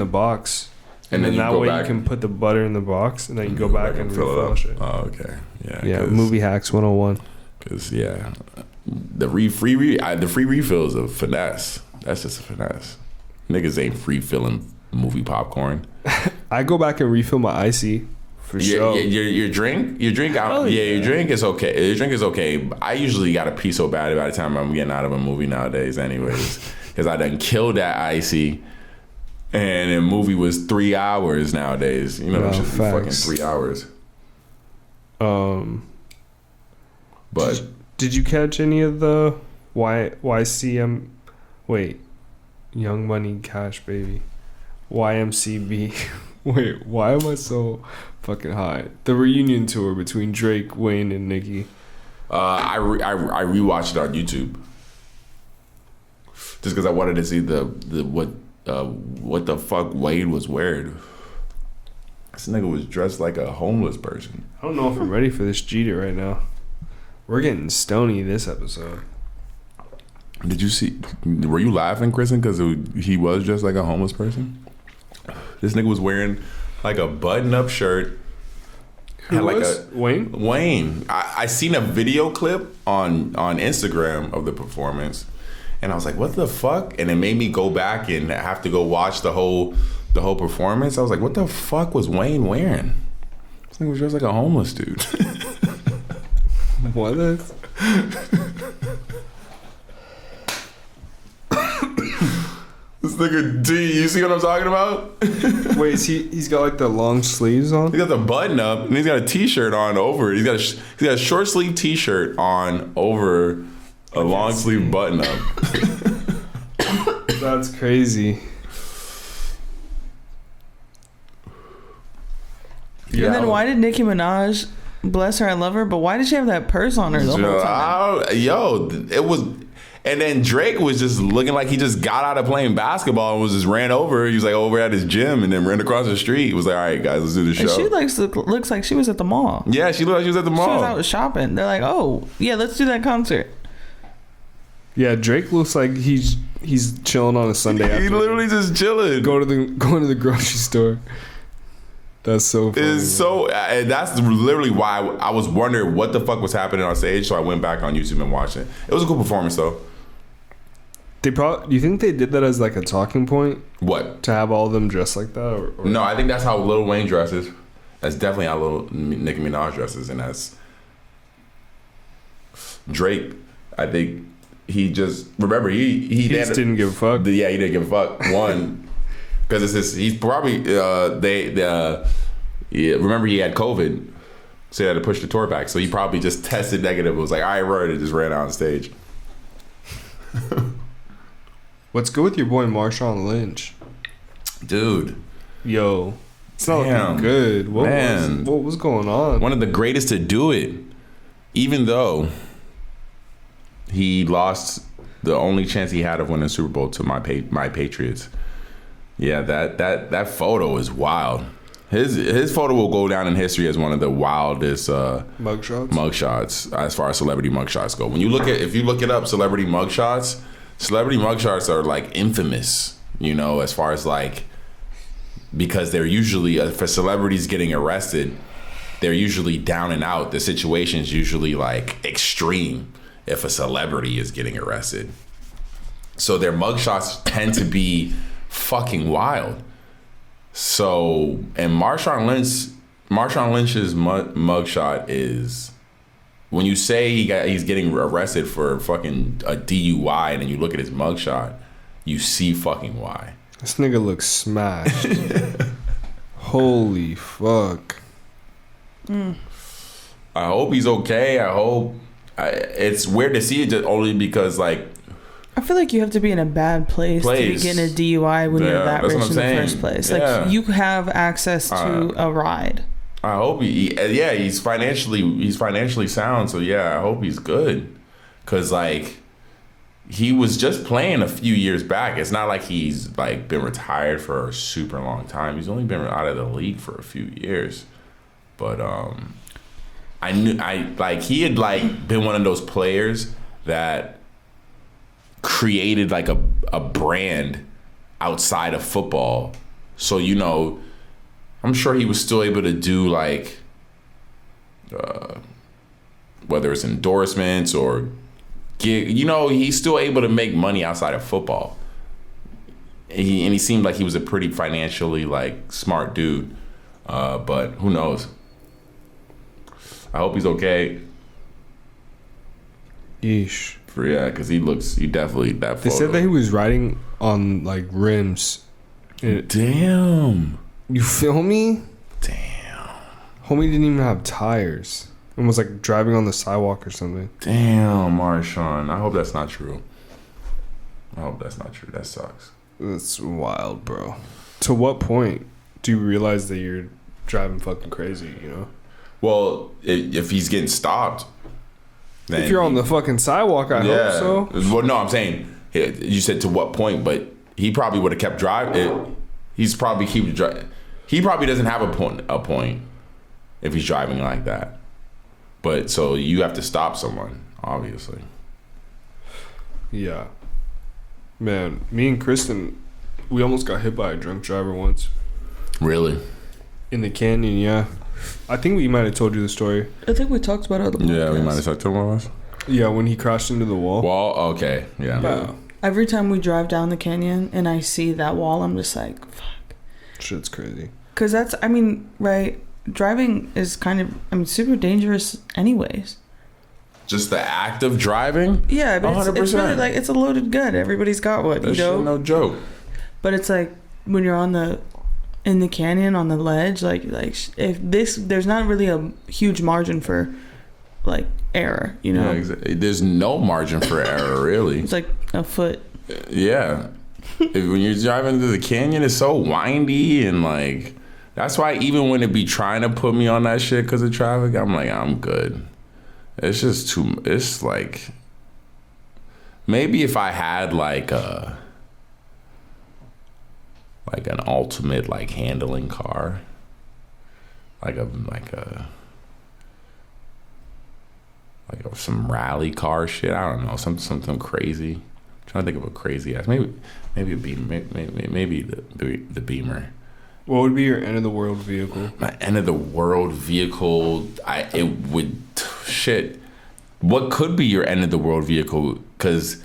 box, and then that way you can put the butter in the box, and then you go back and refill it. Oh, okay. Yeah. Yeah. Movie hacks 101. Because the free refill is a finesse. That's just a finesse. Niggas ain't refilling movie popcorn. I go back and refill my icy for sure. Your drink out. Your drink is okay. Your drink is okay. I usually got to pee so bad by the time I'm getting out of a movie nowadays, anyways, because I done killed that icy. And the movie was 3 hours nowadays. You know, it should be fucking 3 hours. But did you catch any of the YCM? Wait, Young Money Cash Baby, YMCB. Wait, why am I so fucking high? The reunion tour between Drake, Wayne, and Nicki. I rewatched it on YouTube just because I wanted to see what the fuck Wayne was wearing. This nigga was dressed like a homeless person. I don't know if I'm ready for this Jeter right now. We're getting stony this episode. Did you see? Were you laughing, Kristen, because he was dressed like a homeless person? This nigga was wearing like a button-up shirt. Who was? Wayne? Wayne. I seen a video clip on Instagram of the performance, and I was like, "What the fuck?" And it made me go back and have to go watch the whole performance. I was like, "What the fuck was Wayne wearing?" This nigga was dressed like a homeless dude. What is? This nigga D, you see what I'm talking about? Wait, he's got like the long sleeves on? He got the button up and he's got a t-shirt on over it. He's got a short sleeve t-shirt on over a long sleeve button up. That's crazy. Yeah. And then why did Nicki Minaj, bless her, I love her, but why did she have that purse on her the whole time? It was... And then Drake was just looking like he just got out of playing basketball and was just ran over. He was like over at his gym and then ran across the street. He was like, all right, guys, let's do the show. And she looks like she was at the mall. Yeah, she looked like she was at the mall. She was out shopping. They're like, oh, yeah, let's do that concert. Yeah, Drake looks like he's chilling on a Sunday afternoon. He literally just chilling. Going to the grocery store. That's so funny. And that's literally why I was wondering what the fuck was happening on stage. So I went back on YouTube and watched it. It was a cool performance though. Do you think they did that as like a talking point? What? To have all of them dressed like that? Or no, I think that's how Lil Wayne dresses. That's definitely how Lil Nicki Minaj dresses, and that's Drake. I think he just he just didn't give a fuck. Yeah, he didn't give a fuck. One, because he's probably remember he had COVID, so he had to push the tour back. So he probably just tested negative. It was like, all right, word, and just ran out on stage. What's good with your boy Marshawn Lynch? Dude. Yo. It's not looking good. What was going on? One of the greatest to do it. Even though he lost the only chance he had of winning the Super Bowl to my Patriots. Yeah, that photo is wild. His photo will go down in history as one of the wildest mugshots as far as celebrity mugshots go. If you look it up, celebrity mugshots are like infamous, you know, as far as like, because they're usually for celebrities getting arrested, they're usually down and out. The situation's usually like extreme if a celebrity is getting arrested. So their mugshots tend to be fucking wild. So, and Marshawn Lynch's mugshot is when you say he's getting arrested for fucking a DUI, and then you look at his mugshot, you see fucking why. This nigga looks smashed. Holy fuck. I hope he's okay. It's weird to see it just only because, like, I feel like you have to be in a bad place to be getting a DUI when you're that rich in the first place. Like, you have access to a ride. I hope he's financially sound. So yeah, I hope he's good. Cause like he was just playing a few years back. It's not like he's like been retired for a super long time. He's only been out of the league for a few years. But he had like been one of those players that created like a brand outside of football. So, you know, I'm sure he was still able to do like whether it's endorsements or gig, you know, he's still able to make money outside of football. And he seemed like he was a pretty financially like smart dude. But who knows? I hope he's okay. Yeesh. Because he definitely that photo. They said that he was riding on like rims. Damn. You feel me? Damn. Homie didn't even have tires and was like driving on the sidewalk or something. Damn, Marshawn. I hope that's not true. That sucks. That's wild, bro. To what point do you realize that you're driving fucking crazy, you know? Well, if he's getting stopped, then if you're on the fucking sidewalk, I hope so. Well, no, I'm saying you said to what point, but he probably would have kept driving. He probably doesn't have a point if he's driving like that. But so you have to stop someone, obviously. Yeah. Man, me and Kristen, we almost got hit by a drunk driver once. Really? In the canyon, yeah. I think we might have told you the story. I think we talked about it on the podcast. Yeah, we might have talked about us. Yeah, when he crashed into the wall. Okay, yeah. Every time we drive down the canyon and I see that wall, I'm just like, fuck. Shit's crazy. Because that's, I mean, right, driving is kind of, I mean, super dangerous anyways. Just the act of driving? Yeah, but it's really like, it's a loaded gun. Everybody's got one, you know? No joke. But it's like, when you're in the canyon on the ledge, like if there's not really a huge margin for like error, you know. Yeah, exactly. There's no margin for error, really. It's like a foot. Yeah. When you're driving through the canyon, it's so windy, and like that's why even when it be trying to put me on that shit because of traffic, I'm like, I'm good. It's just too. It's like maybe if I had like an ultimate like handling car, like some rally car shit. I don't know, something crazy. I'm trying to think of a crazy ass. Maybe a Beamer. Maybe the Beamer. What would be your end of the world vehicle? My end of the world vehicle. What could be your end of the world vehicle? Because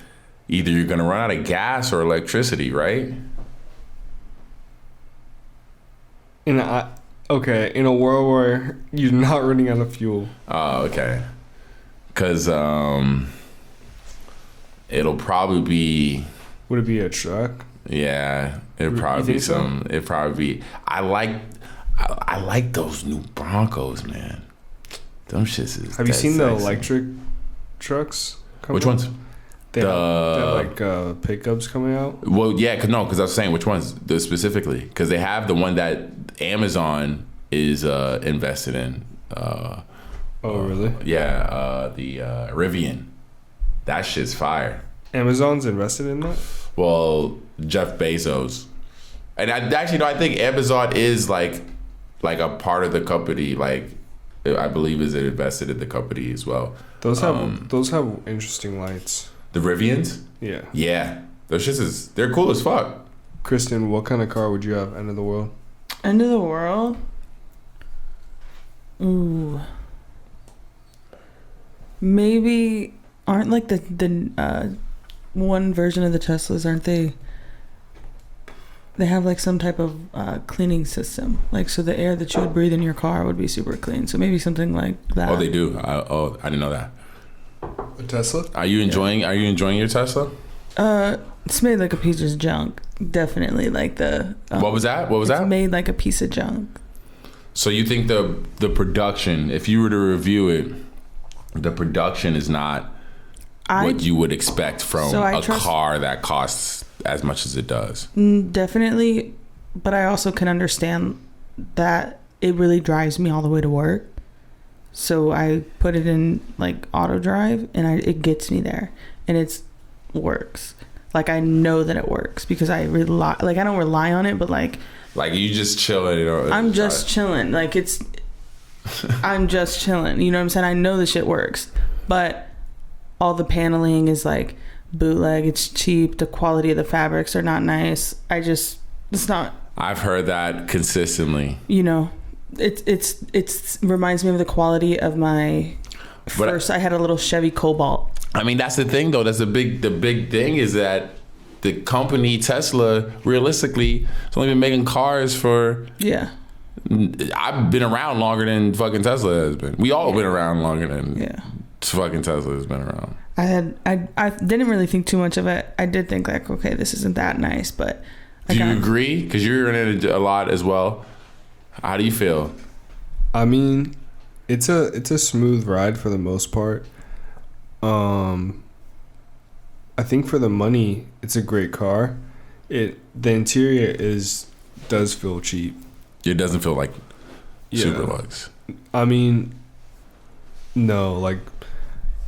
either you're gonna run out of gas or electricity, right? In a world where you're not running out of fuel. Oh, okay. Because it'll probably be. Would it be a truck? Yeah, it'd probably be some. So? It'd probably be. I like those new Broncos, man. Them shits is. Have you seen the electric trucks? Which ones? They have pickups coming out. Well, yeah, because I was saying which ones specifically, because they have the one that Amazon is invested in. Oh, really? Yeah, the Rivian. That shit's fire. Amazon's invested in that? Well, Jeff Bezos. And I think Amazon is like a part of the company. Like, I believe is invested in the company as well. Those have interesting lights. The Rivians? Yeah. Yeah. Those shits they're cool as fuck. Kristen, what kind of car would you have? End of the world? End of the world? Ooh. Maybe aren't like the one version of the Teslas, aren't they? they have like some type of cleaning system, like so the air that you would breathe in your car would be super clean. So maybe something like that. Oh, they do. I didn't know that. A Tesla? Are you enjoying your Tesla? It's made like a piece of junk. Definitely like the. What was that? It's made like a piece of junk. So you think the production, if you were to review it, the production is not what you would expect from a car that costs as much as it does? Definitely, but I also can understand that it really drives me all the way to work. So I put it in like auto drive, and it gets me there, and it works. Like I know that it works because I rely. Like I don't rely on it, but like you just chilling. You know, I'm just chilling. Like I'm just chilling. You know what I'm saying? I know the shit works, but all the paneling is like bootleg. It's cheap. The quality of the fabrics are not nice. It's not. I've heard that consistently. You know. It reminds me of the quality of my first. I had a little Chevy Cobalt. I mean, that's the thing, though. That's the big thing is that the company Tesla, realistically, has only been making cars for. Yeah. I've been around longer than fucking Tesla has been. We all been around longer than fucking Tesla has been around. I didn't really think too much of it. I did think like, okay, this isn't that nice, but. Do you agree? Because you're in it a lot as well. How do you feel? I mean, it's a smooth ride for the most part. I think for the money, it's a great car. The interior does feel cheap. It doesn't feel like super luxe. I mean, no, like,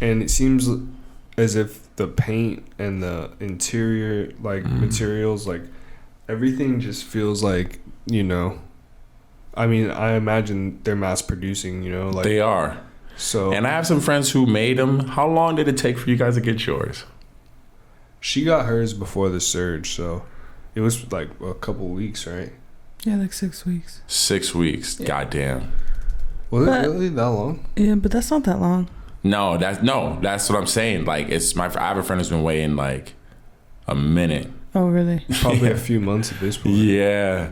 and it seems as if the paint and the interior like materials, like everything just feels like, you know. I mean, I imagine they're mass producing, you know, like they are. So, and I have some friends who made them. How long did it take for you guys to get yours? She got hers before the surge, so it was like a couple weeks, right? Yeah, like 6 weeks. 6 weeks. Yeah. Goddamn. Was it really that long? Yeah, but that's not that long. No, that's what I'm saying. Like I have a friend who's been waiting like a minute. Oh, really? Probably a few months at this point. Yeah.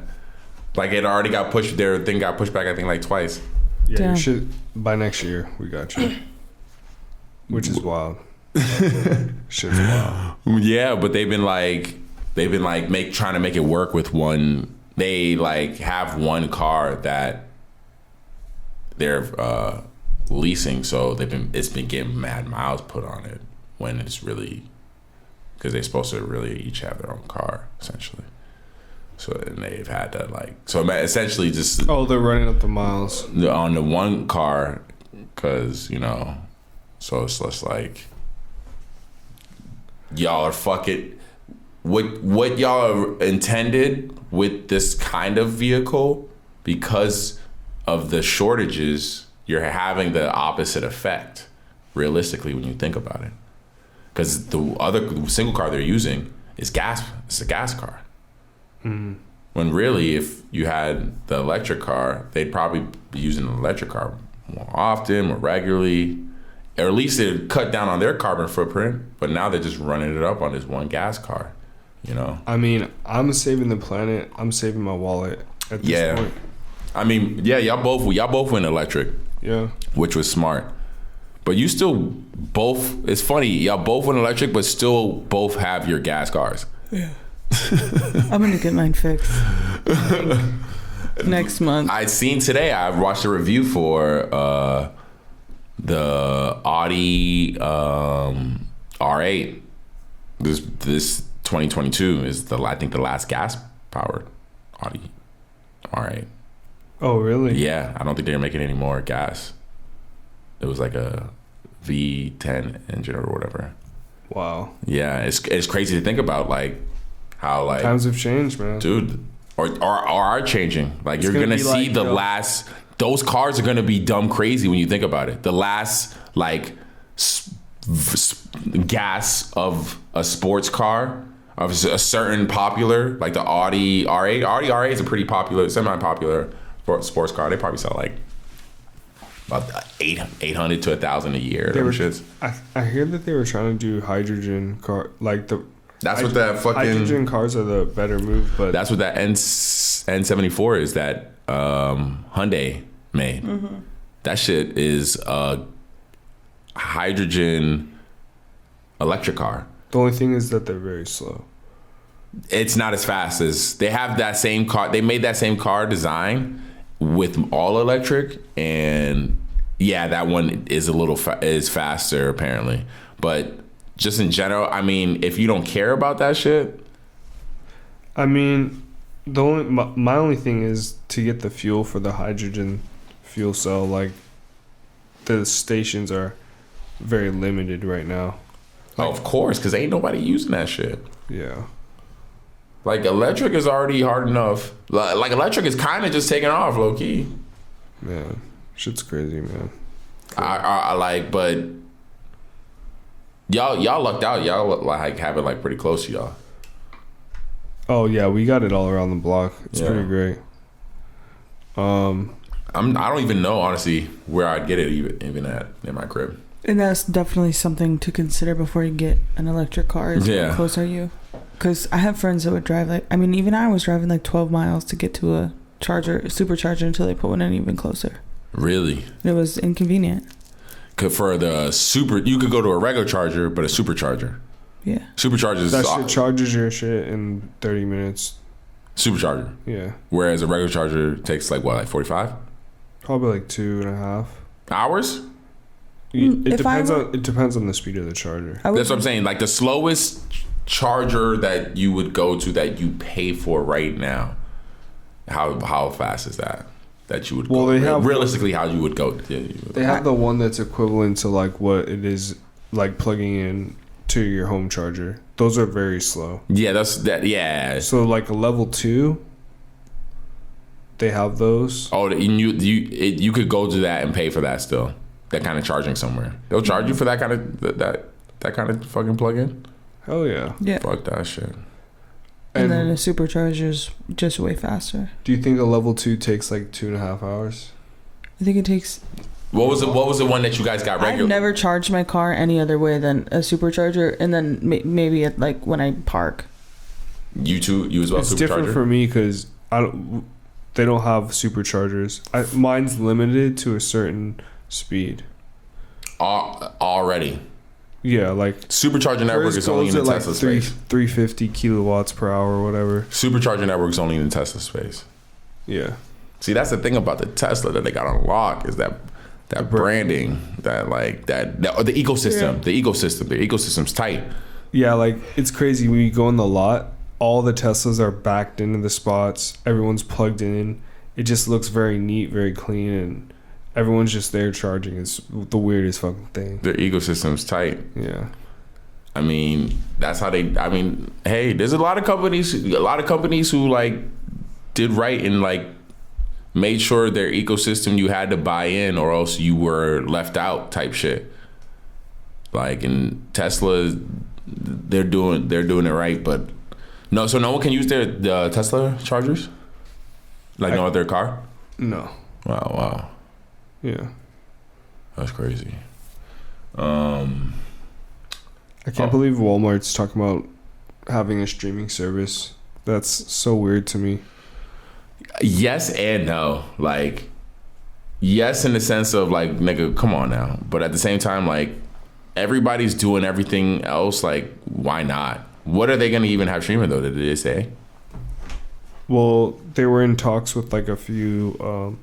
Like it already got pushed. Their thing got pushed back, I think, like twice. Yeah, you should. By next year, we got you. Which is wild. Shit's wild. Yeah, but they've been like trying to make it work with one. They like have one car that they're leasing, so it's been getting mad miles put on it when it's really because they're supposed to really each have their own car essentially. So and they've had to essentially just they're running up the miles on the one car because so it's just like y'all are fucking what y'all are intended with this kind of vehicle because of the shortages. You're having the opposite effect realistically when you think about it because the other single car they're using is gas. It's a gas car. When really, if you had the electric car, they'd probably be using the electric car more often, more regularly, or at least it'd cut down on their carbon footprint. But now they're just running it up on this one gas car, I mean, I'm saving the planet. I'm saving my wallet at this point. I mean, y'all both went electric. Yeah. Which was smart. But you still both, it's funny, y'all both went electric, but still both have your gas cars. Yeah. I'm gonna get mine fixed next month. I'd seen today. I watched a review for the Audi R8. This 2022 is I think the last gas powered Audi R8. Oh really? Yeah, I don't think they're making any more gas. It was like a V10 engine or whatever. Wow. Yeah, it's crazy to think about like. How like times have changed, man, dude, or are changing. Like you're gonna see the last. Those cars are gonna be dumb crazy when you think about it. The last like gas of a sports car of a certain popular, like the Audi R8. Audi R8 is a pretty popular, semi-popular sports car. They probably sell like about 800 to 1,000 a year. I hear that they were trying to do hydrogen car, like That's what that fucking hydrogen cars are the better move, but that's what that N74 is that Hyundai made. Mm-hmm. That shit is a hydrogen electric car. The only thing is that they're very slow. It's not as fast as they have that same car. They made that same car design with all electric, and yeah, that one is a little is faster apparently. But just in general, I mean, if you don't care about that shit, I mean, my only thing is to get the fuel for the hydrogen fuel cell. Like, the stations are very limited right now. Like, of course, because ain't nobody using that shit. Yeah. Like, electric is already hard enough. Like, electric is kind of just taking off, low key. Man, shit's crazy, man. I like, but y'all lucked out. Y'all like have it like pretty close to y'all. Oh yeah, we got it all around the block. It's pretty great. I don't even know honestly where I'd get it even at in my crib. And that's definitely something to consider before you get an electric car. Is how close are you? Because I have friends that would drive even I was driving like 12 miles to get to a supercharger until they put one in even closer. Really? It was inconvenient. For the you could go to a regular charger, but a supercharger. Yeah. Superchargers. That shit charges your shit in 30 minutes. Supercharger. Yeah. Whereas a regular charger takes like 45? Probably like 2.5 hours. It depends on the speed of the charger. That's what I'm saying. Like the slowest charger that you would go to that you pay for right now. How fast is that? That you would go. They have realistically how you would go. They have the one that's equivalent to like what it is like plugging in to your home charger. Those are very slow. Yeah, that's that. Yeah. So like a level 2, they have those. Oh, you could go to that and pay for that still. That kind of charging somewhere. They'll charge you for that kind of that kind of fucking plug-in. Hell yeah. Yeah. Fuck that shit. And then a supercharger's just way faster. Do you think a level 2 takes like 2.5 hours? I think it takes. What was the one that you guys got regular? I've never charged my car any other way than a supercharger, and then maybe at like when I park. You as well. It's different for me because they don't have superchargers. Mine's limited to a certain speed. Already. Yeah, like supercharger network is only in the Tesla space. 350 kilowatts per hour or whatever. Supercharger network is only in the Tesla space. Yeah. See, that's the thing about the Tesla that they got on lock is that branding, the ecosystem, the ecosystem's tight. Yeah, like it's crazy when you go in the lot. All the Teslas are backed into the spots. Everyone's plugged in. It just looks very neat, very clean, and everyone's just there charging. It's the weirdest fucking thing. Their ecosystem's tight. Yeah. I mean, that's how hey, there's a lot of companies who like did right and like made sure their ecosystem you had to buy in or else you were left out type shit. Like in Tesla, they're doing it right, but no one can use the Tesla chargers? Like no other car? No. Wow. Yeah. That's crazy. I can't believe Walmart's talking about having a streaming service. That's so weird to me. Yes and no. Like, yes in the sense of like, nigga, come on now. But at the same time, like, everybody's doing everything else. Like, why not? What are they going to even have streaming, though, did they say? Well, they were in talks with like a few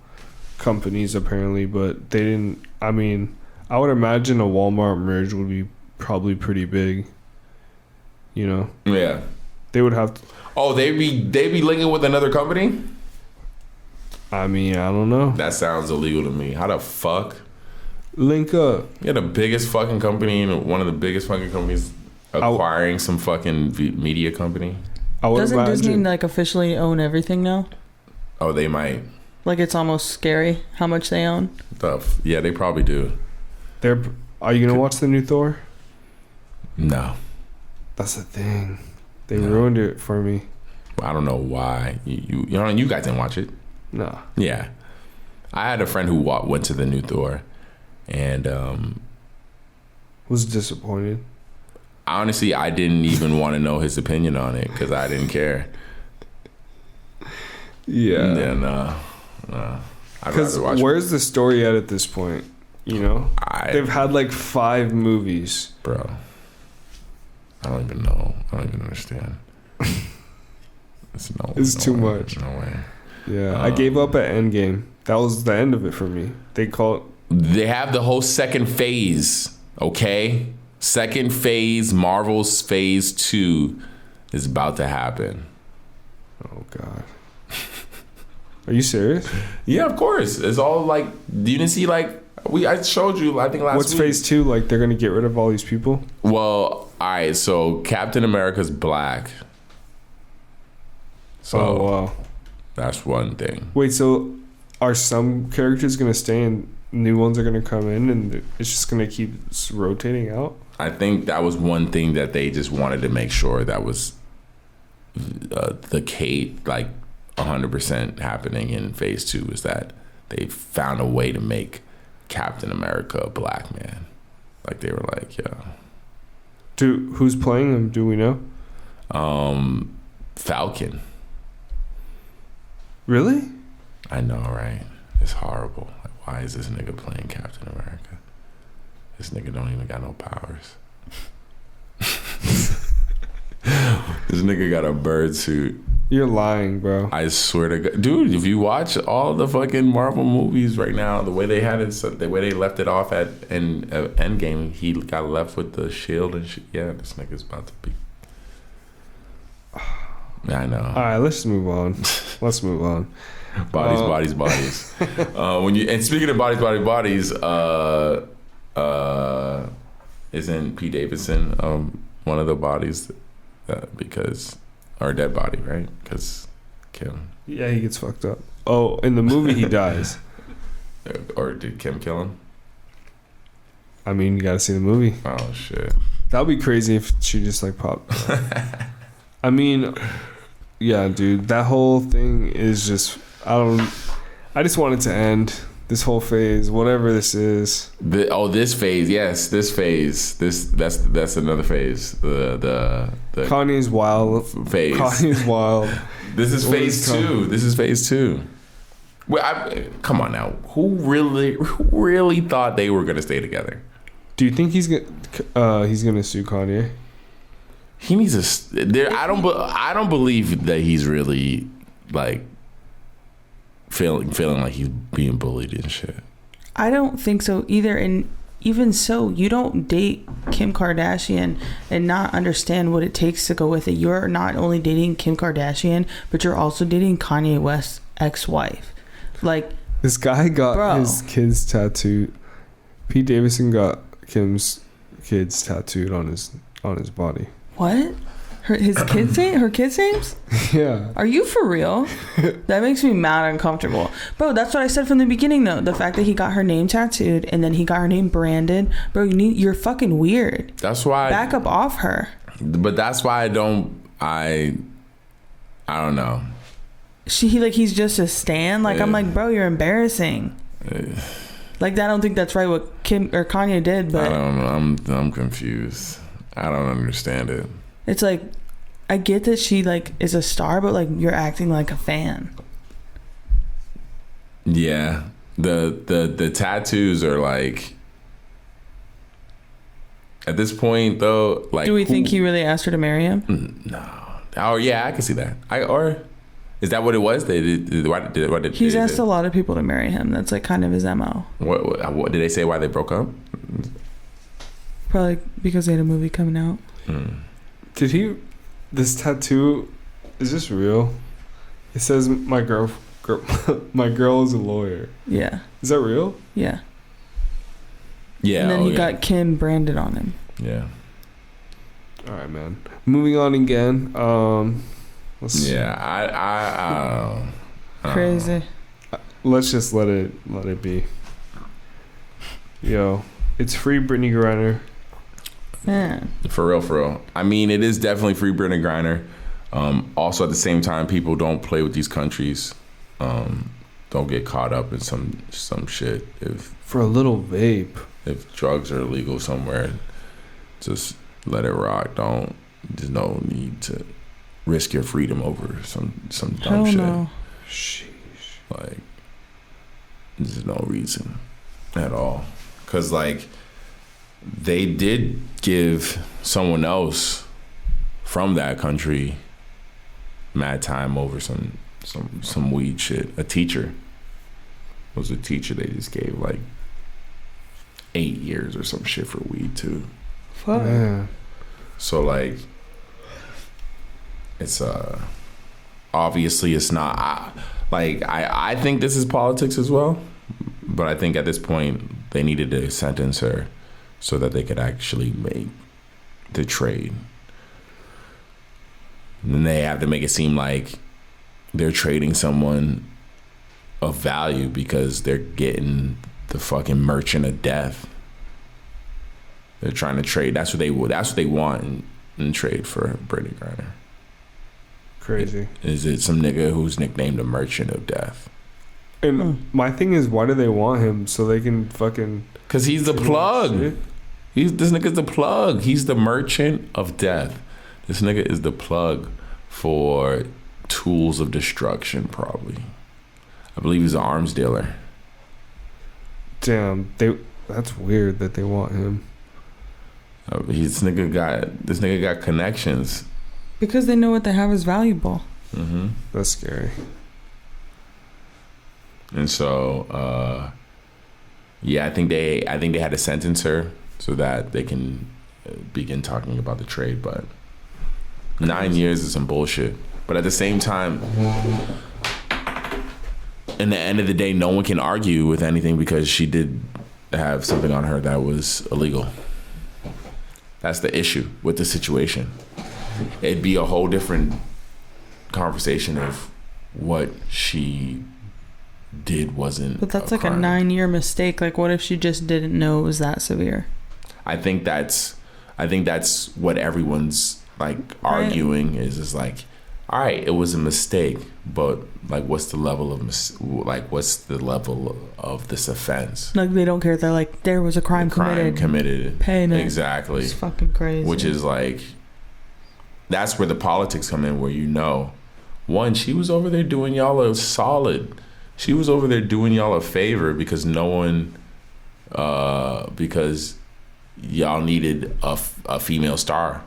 companies apparently, but they didn't. I mean, I would imagine a Walmart merge would be probably pretty big. You know? Yeah. They would have to. Oh, they be linking with another company? I mean, I don't know. That sounds illegal to me. How the fuck? Link up. Yeah, the biggest fucking company and one of the biggest fucking companies acquiring some fucking media company. Doesn't Disney like officially own everything now? Oh, they might. Like it's almost scary how much they own. Yeah, they probably do. Are you gonna watch the new Thor? No. That's the thing. They ruined it for me. I don't know why. You guys didn't watch it. No. Yeah. I had a friend who went to the new Thor and was disappointed. honestly, I didn't even want to know his opinion on it because I didn't care. Yeah. Yeah, no. Because where's the story at this point? You know, they've had like 5 movies, bro. I don't even know. I don't even understand. It's too much. No way. Yeah, I gave up at Endgame. That was the end of it for me. They have the whole second phase. Okay, second phase. Marvel's phase 2 is about to happen. Oh God. Are you serious? Yeah, of course. It's all like, you didn't see like I showed you, I think last week. What's phase 2? Like they're gonna get rid of all these people? Well, all right. So Captain America's black. So oh wow, that's one thing. Wait, so are some characters gonna stay and new ones are gonna come in, and it's just gonna keep rotating out? I think that was one thing that they just wanted to make sure that was the case, like 100% happening in phase 2, is that they found a way to make Captain America a black man. Like they were like, yeah. Who's playing him? Do we know? Falcon. Really? I know, right? It's horrible. Like, why is this nigga playing Captain America? This nigga don't even got no powers. This nigga got a bird suit. You're lying, bro. I swear to God. Dude, if you watch all the fucking Marvel movies right now, the way they had it, the way they left it off at Endgame, he got left with the shield and shit. Yeah, this nigga's about to be... I know. All right, let's move on. Bodies. And speaking of bodies, isn't Pete Davidson one of the bodies because... Or a dead body, right? Because Kim. Yeah, he gets fucked up. Oh, in the movie he dies. Or did Kim kill him? I mean, you gotta see the movie. Oh, shit. That would be crazy if she just like popped. I mean, yeah, dude. That whole thing is just... I just want it to end. This whole phase, whatever this is. This phase, yes, this phase. That's another phase. The Kanye's wild phase. Kanye's wild. This is phase 2. This is phase 2. Well, come on now. Who really thought they were gonna stay together? Do you think he's gonna sue Kanye? He needs to. I don't believe that he's really like. Feeling like he's being bullied and shit. I don't think so either. And even so, you don't date Kim Kardashian and not understand what it takes to go with it. You're not only dating Kim Kardashian, but you're also dating Kanye West's ex-wife. Like, this guy got his kids tattooed. Pete Davidson got Kim's kids tattooed on his body. What? Her kids' names? Yeah. Are you for real? That makes me mad uncomfortable. Bro, that's what I said from the beginning, though. The fact that he got her name tattooed and then he got her name branded. Bro, you're fucking weird. That's why... Back up off her. But that's why I don't know. He's just a stan? Like, I'm like, bro, you're embarrassing. Like, I don't think that's right what Kim or Kanye did, but... I don't know. I'm confused. I don't understand it. It's like, I get that she like is a star, but like you're acting like a fan. Yeah, the tattoos are like. At this point, though, like, do we think he really asked her to marry him? No. Oh yeah, I can see that. Or is that what it was? They did. He's asked a lot of people to marry him. That's like kind of his MO. What did they say? Why they broke up? Probably because they had a movie coming out. Did this tattoo, is this real? It says my girl is a lawyer. Yeah. Is that real? Yeah. Yeah. And then he got Kim branded on him. Yeah. All right, man. Moving on again. Let's see. Yeah, I don't know. Crazy. Let's just let it be. Yo, it's free Brittany Griner. Man. For real. I mean, it is definitely free Brittany Griner. Also, at the same time, people don't play with these countries. Don't get caught up in some shit. For a little vape. If drugs are illegal somewhere, just let it rock. There's no need to risk your freedom over some dumb Hell shit. no. Sheesh. Like, there's no reason at all. Because, like, they did give someone else from that country mad time over some weed shit. A teacher. It was a teacher they just gave, like, 8 years or some shit for weed, too. Fuck. Yeah. So, like, it's obviously it's not I think this is politics as well, but I think at this point they needed to sentence her so that they could actually make the trade. And they have to make it seem like they're trading someone of value because they're getting the fucking merchant of death. They're trying to trade. That's what they want in trade for Brittany Griner. Crazy. Is it some nigga who's nicknamed the Merchant of Death? And my thing is, why do they want him? So they can fucking... Because he's the plug. This nigga's the plug. He's the Merchant of Death. This nigga is the plug for tools of destruction, probably. I believe he's an arms dealer. Damn, that's weird that they want him. This nigga got connections. Because they know what they have is valuable. Mm-hmm. That's scary. And so, I think they had to sentence her so that they can begin talking about the trade. But 9 years is some bullshit. But at the same time, in the end of the day, no one can argue with anything because she did have something on her that was illegal. That's the issue with the situation. It'd be a whole different conversation if what she did wasn't. But that's a like crime. a 9-year mistake. Like, what if she just didn't know it was that severe? I think that's what everyone's like arguing is like, all right, it was a mistake, but like, what's the level of this offense? Like, they don't care. They're like, there was a crime committed. Paying it. Exactly. It's fucking crazy. Which is like, that's where the politics come in, where one, she was over there doing y'all a solid. She was over there doing y'all a favor because because y'all needed a female star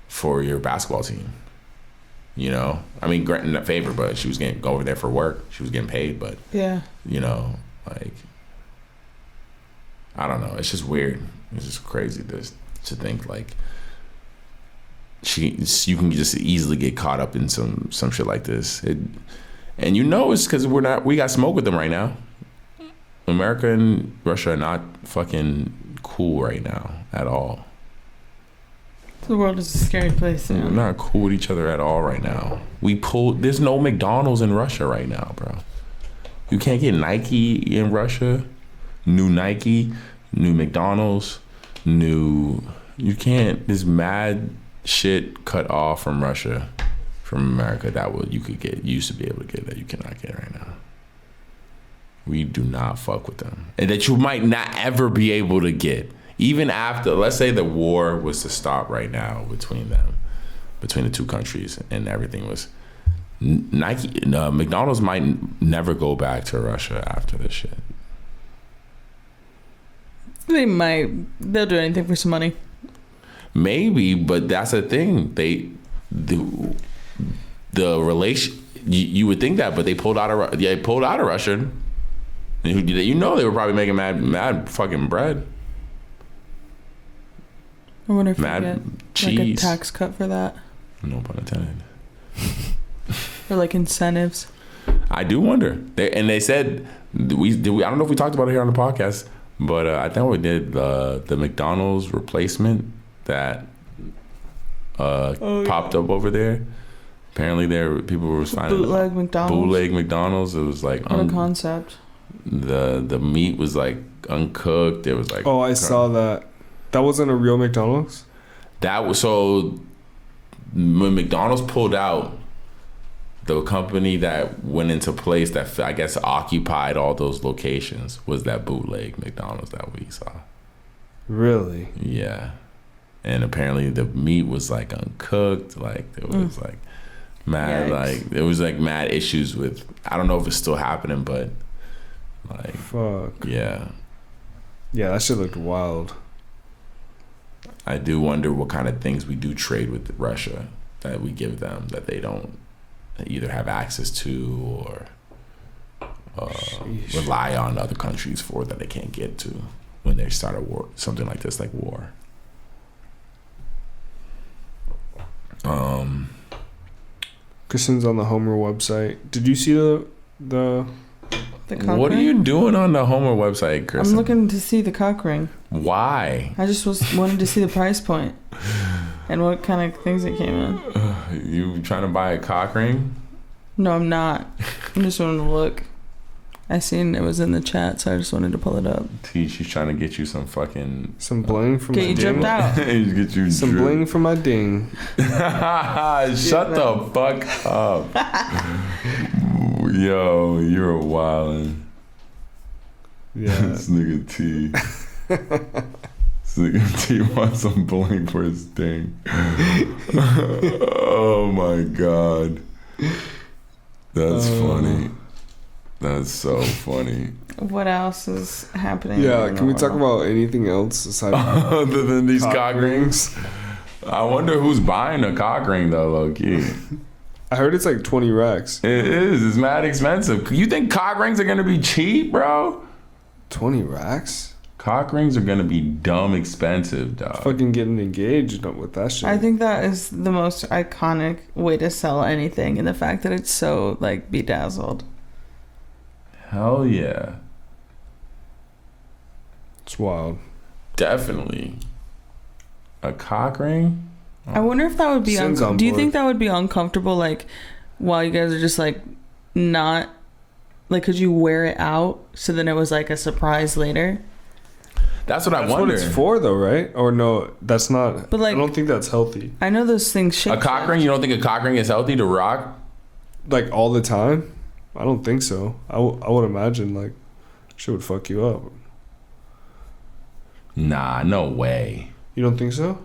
for your basketball team. You know, I mean, granted a favor, but she was getting go over there for work. She was getting paid, but yeah, you know, like, I don't know. It's just weird. It's just crazy to think like you can just easily get caught up in some shit like this. And you know it's because we got smoke with them right now. America and Russia are not fucking cool right now at all. the world is a scary place. We're not cool with each other at all right now. There's no McDonald's in Russia right now, bro. You can't get Nike in Russia. New Nike, new McDonald's, you can't. There's mad shit cut off from Russia, from America used to be able to get that you cannot get right now. We do not fuck with them, and that you might not ever be able to get, even after. Let's say the war was to stop right now between the two countries, and everything was McDonald's might never go back to Russia after this shit. They'll do anything for some money. Maybe, but that's the thing. The relation. You would think that, but they pulled out of Russia. You know they were probably making mad fucking bread. I wonder if mad they get cheese. like a tax cut for that. No pun intended. Or like incentives. I do wonder. They said I don't know if we talked about it here on the podcast, but I think we did the McDonald's replacement that popped up over there. Apparently, people were finding bootleg McDonald's. Bootleg McDonald's. It was like what a concept. The meat was like uncooked. It was like I saw that. That wasn't a real McDonald's. That was so. When McDonald's pulled out, the company that went into place that I guess occupied all those locations was that bootleg McDonald's that we saw. Really? Yeah. and apparently the meat was like uncooked. Like there was like mad, like there was like mad issues with. I don't know if it's still happening, but like fuck. Yeah, that shit looked wild. I do wonder what kind of things we do trade with Russia that we give them that they don't either have access to or rely on other countries for that they can't get to when they start a war, something like this, like war. Kristen's on the Homer website. Did you see the cock what ring? are you doing on the Homer website, Kristen? I'm looking to see the cock ring. Why? I just wanted to see the price point and what kind of things it came in. You trying to buy a cock ring? No, I'm not. I'm just wanting to look. I seen it was in the chat, so I just wanted to pull it up. She's trying to get you some bling from get my you ding. dripped out. Get you some bling from my ding. Shut the fuck up. Yo, you're wildin'. Yeah. This nigga T. This nigga T wants some bling for his ding. Oh my god. That's funny. That's so funny. What else is happening? Yeah, can we talk about anything else aside from other than these cock rings? I wonder who's buying a cock ring though, low key. I heard it's like 20 racks. It is. It's mad expensive. You think cock rings are gonna be cheap, bro? 20 racks? Cock rings are gonna be dumb expensive, dog. Fucking getting engaged with that shit. I think that is the most iconic way to sell anything, and the fact that it's so like bedazzled. Hell yeah. It's wild. Definitely. A cock ring? I wonder if that would be Sin's on do you board. think that would be uncomfortable, like while you guys are just like not like, could you wear it out so then it was like a surprise later? That's what I That's wonder. what it's for though, right? Or no, that's not. But, like, I don't think that's healthy. I know those things shake. A cock ring? You don't think a cock ring is healthy to rock? Like all the time? I don't think so. I would imagine like shit would fuck you up. Nah, no way. You don't think so?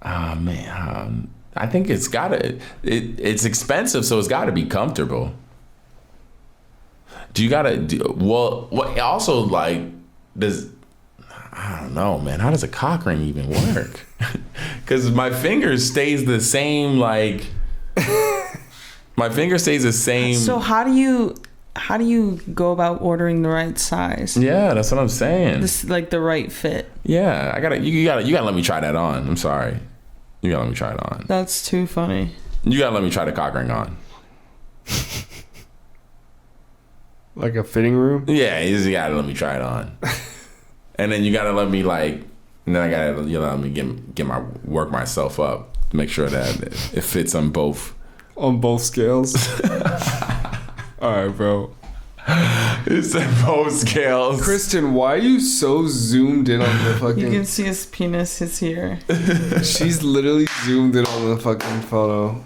Oh man, I think it's gotta. It's expensive, so it's gotta be comfortable. Do you gotta? Well, what also like does? I don't know, man. How does a cock ring even work? Because my finger stays the same. Like my finger stays the same. So how do you go about ordering the right size? Yeah, that's what I'm saying. This like the right fit. Yeah, you gotta let me try that on. I'm sorry. You gotta let me try it on. That's too funny. You gotta let me try the cock ring on. Like a fitting room? Yeah, you just gotta let me try it on. And then you gotta let me and then I gotta let me get my work myself up to make sure that it fits on both. On both scales? Alright, bro. It's at both scales. Kristen, why are you so zoomed in on the fucking... You can see his penis is here. She's literally zoomed in on the fucking photo.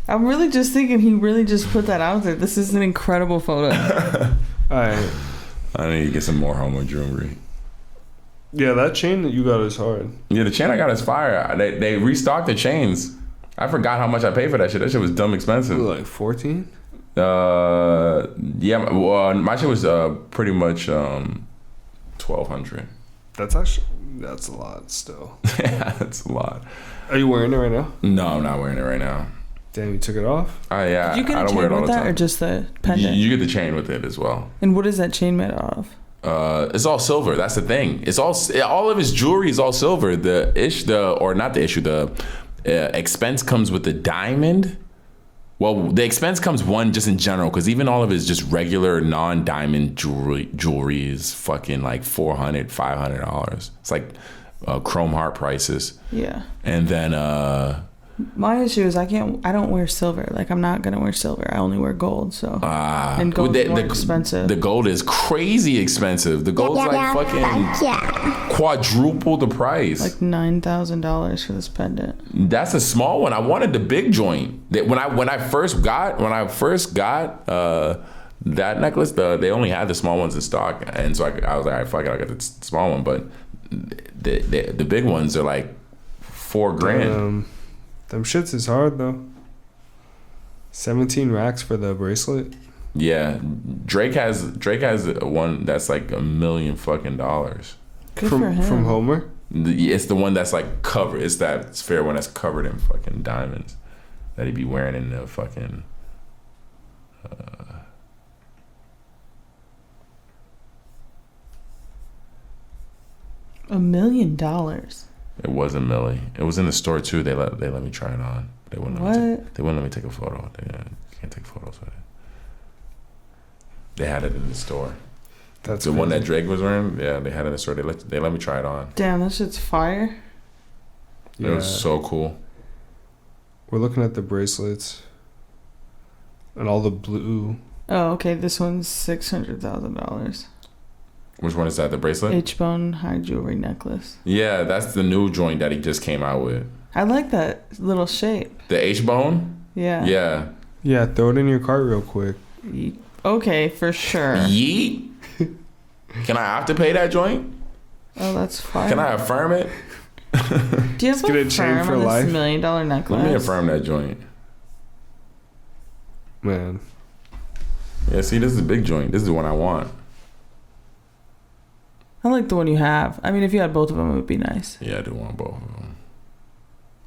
I'm really just thinking he really just put that out there. This is an incredible photo. Alright. I need to get some more homo jewelry. Yeah, that chain that you got is hard. Yeah, the chain I got is fire. They restocked the chains. I forgot how much I paid for that shit. That shit was dumb expensive. Like 14? Yeah. Well, my shit was pretty much $1,200. That's a lot still. Yeah, that's a lot. Are you wearing it right now? No, I'm not wearing it right now. Damn, you took it off? Yeah. Did you get I a don't wear it chain all with the that time. or just the pendant? You get the chain with it as well. And what is that chain made out of? It's all silver. That's the thing. It's all of his jewelry is all silver. The expense comes with the diamond. Well, the expense comes just in general, because even all of his just regular non-diamond jewelry is fucking like $400, $500. It's like chrome heart prices. Yeah. And then My issue is I don't wear silver. Like, I'm not gonna wear silver. I only wear gold. So and gold is more expensive. The gold is crazy expensive. The gold's like fucking quadruple the price. Like $9,000 for this pendant. That's a small one. I wanted the big joint. That when I first got That necklace, they only had the small ones in stock, and so I was like, all right, fuck it, I'll get the small one. But the big ones are like $4,000. Them shits is hard though. 17 racks for the bracelet. Yeah, Drake has one that's like $1 million fucking dollars. Good for him. From Homer. It's the one that's like covered. It's that sphere one that's covered in fucking diamonds that he be wearing in the fucking. $1 million. It was $1 million. It was in the store too. They let me try it on. They wouldn't let me take a photo. They can't take photos with it. They had it in the store. That's the crazy. one that Drake was wearing. Yeah, they had it in the store. They let me try it on. Damn, that shit's fire. It was so cool. We're looking at the bracelets and all the blue. Oh, okay. This one's $600,000. Which one is that? The bracelet? H-bone high jewelry necklace. Yeah, that's the new joint that he just came out with. I like that little shape. The H-bone? Yeah. Yeah. Yeah, throw it in your cart real quick. Okay, for sure. Yeet. Can I have to pay that joint? Oh, that's fine. Can I affirm it? Do you have get a a chain firm for on this life? $1 million necklace? Let me affirm that joint. Man. Yeah, see, this is a big joint. This is the one I want. I like the one you have. I mean, if you had both of them, it would be nice. Yeah, I do want both of them.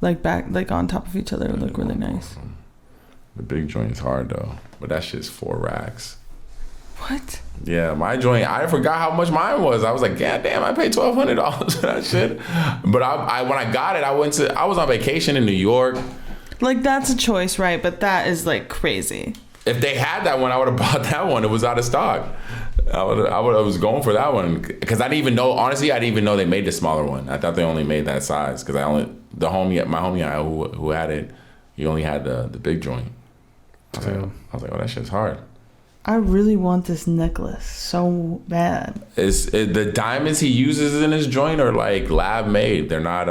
Like on top of each other, it would look really nice. The big joint is hard though, but that shit's 4 racks. What? Yeah, my joint. I forgot how much mine was. I was like, God damn, I paid $1,200 for that shit. But I when I got it, I was on vacation in New York. Like, that's a choice, right? But that is like crazy. If they had that one, I would have bought that one. It was out of stock. I was going for that one because I didn't even know. Honestly, I didn't even know they made the smaller one. I thought they only made that size because my homie who had it, he only had the big joint. I was like, oh, that shit's hard. I really want this necklace so bad. The diamonds he uses in his joint are like lab made. They're not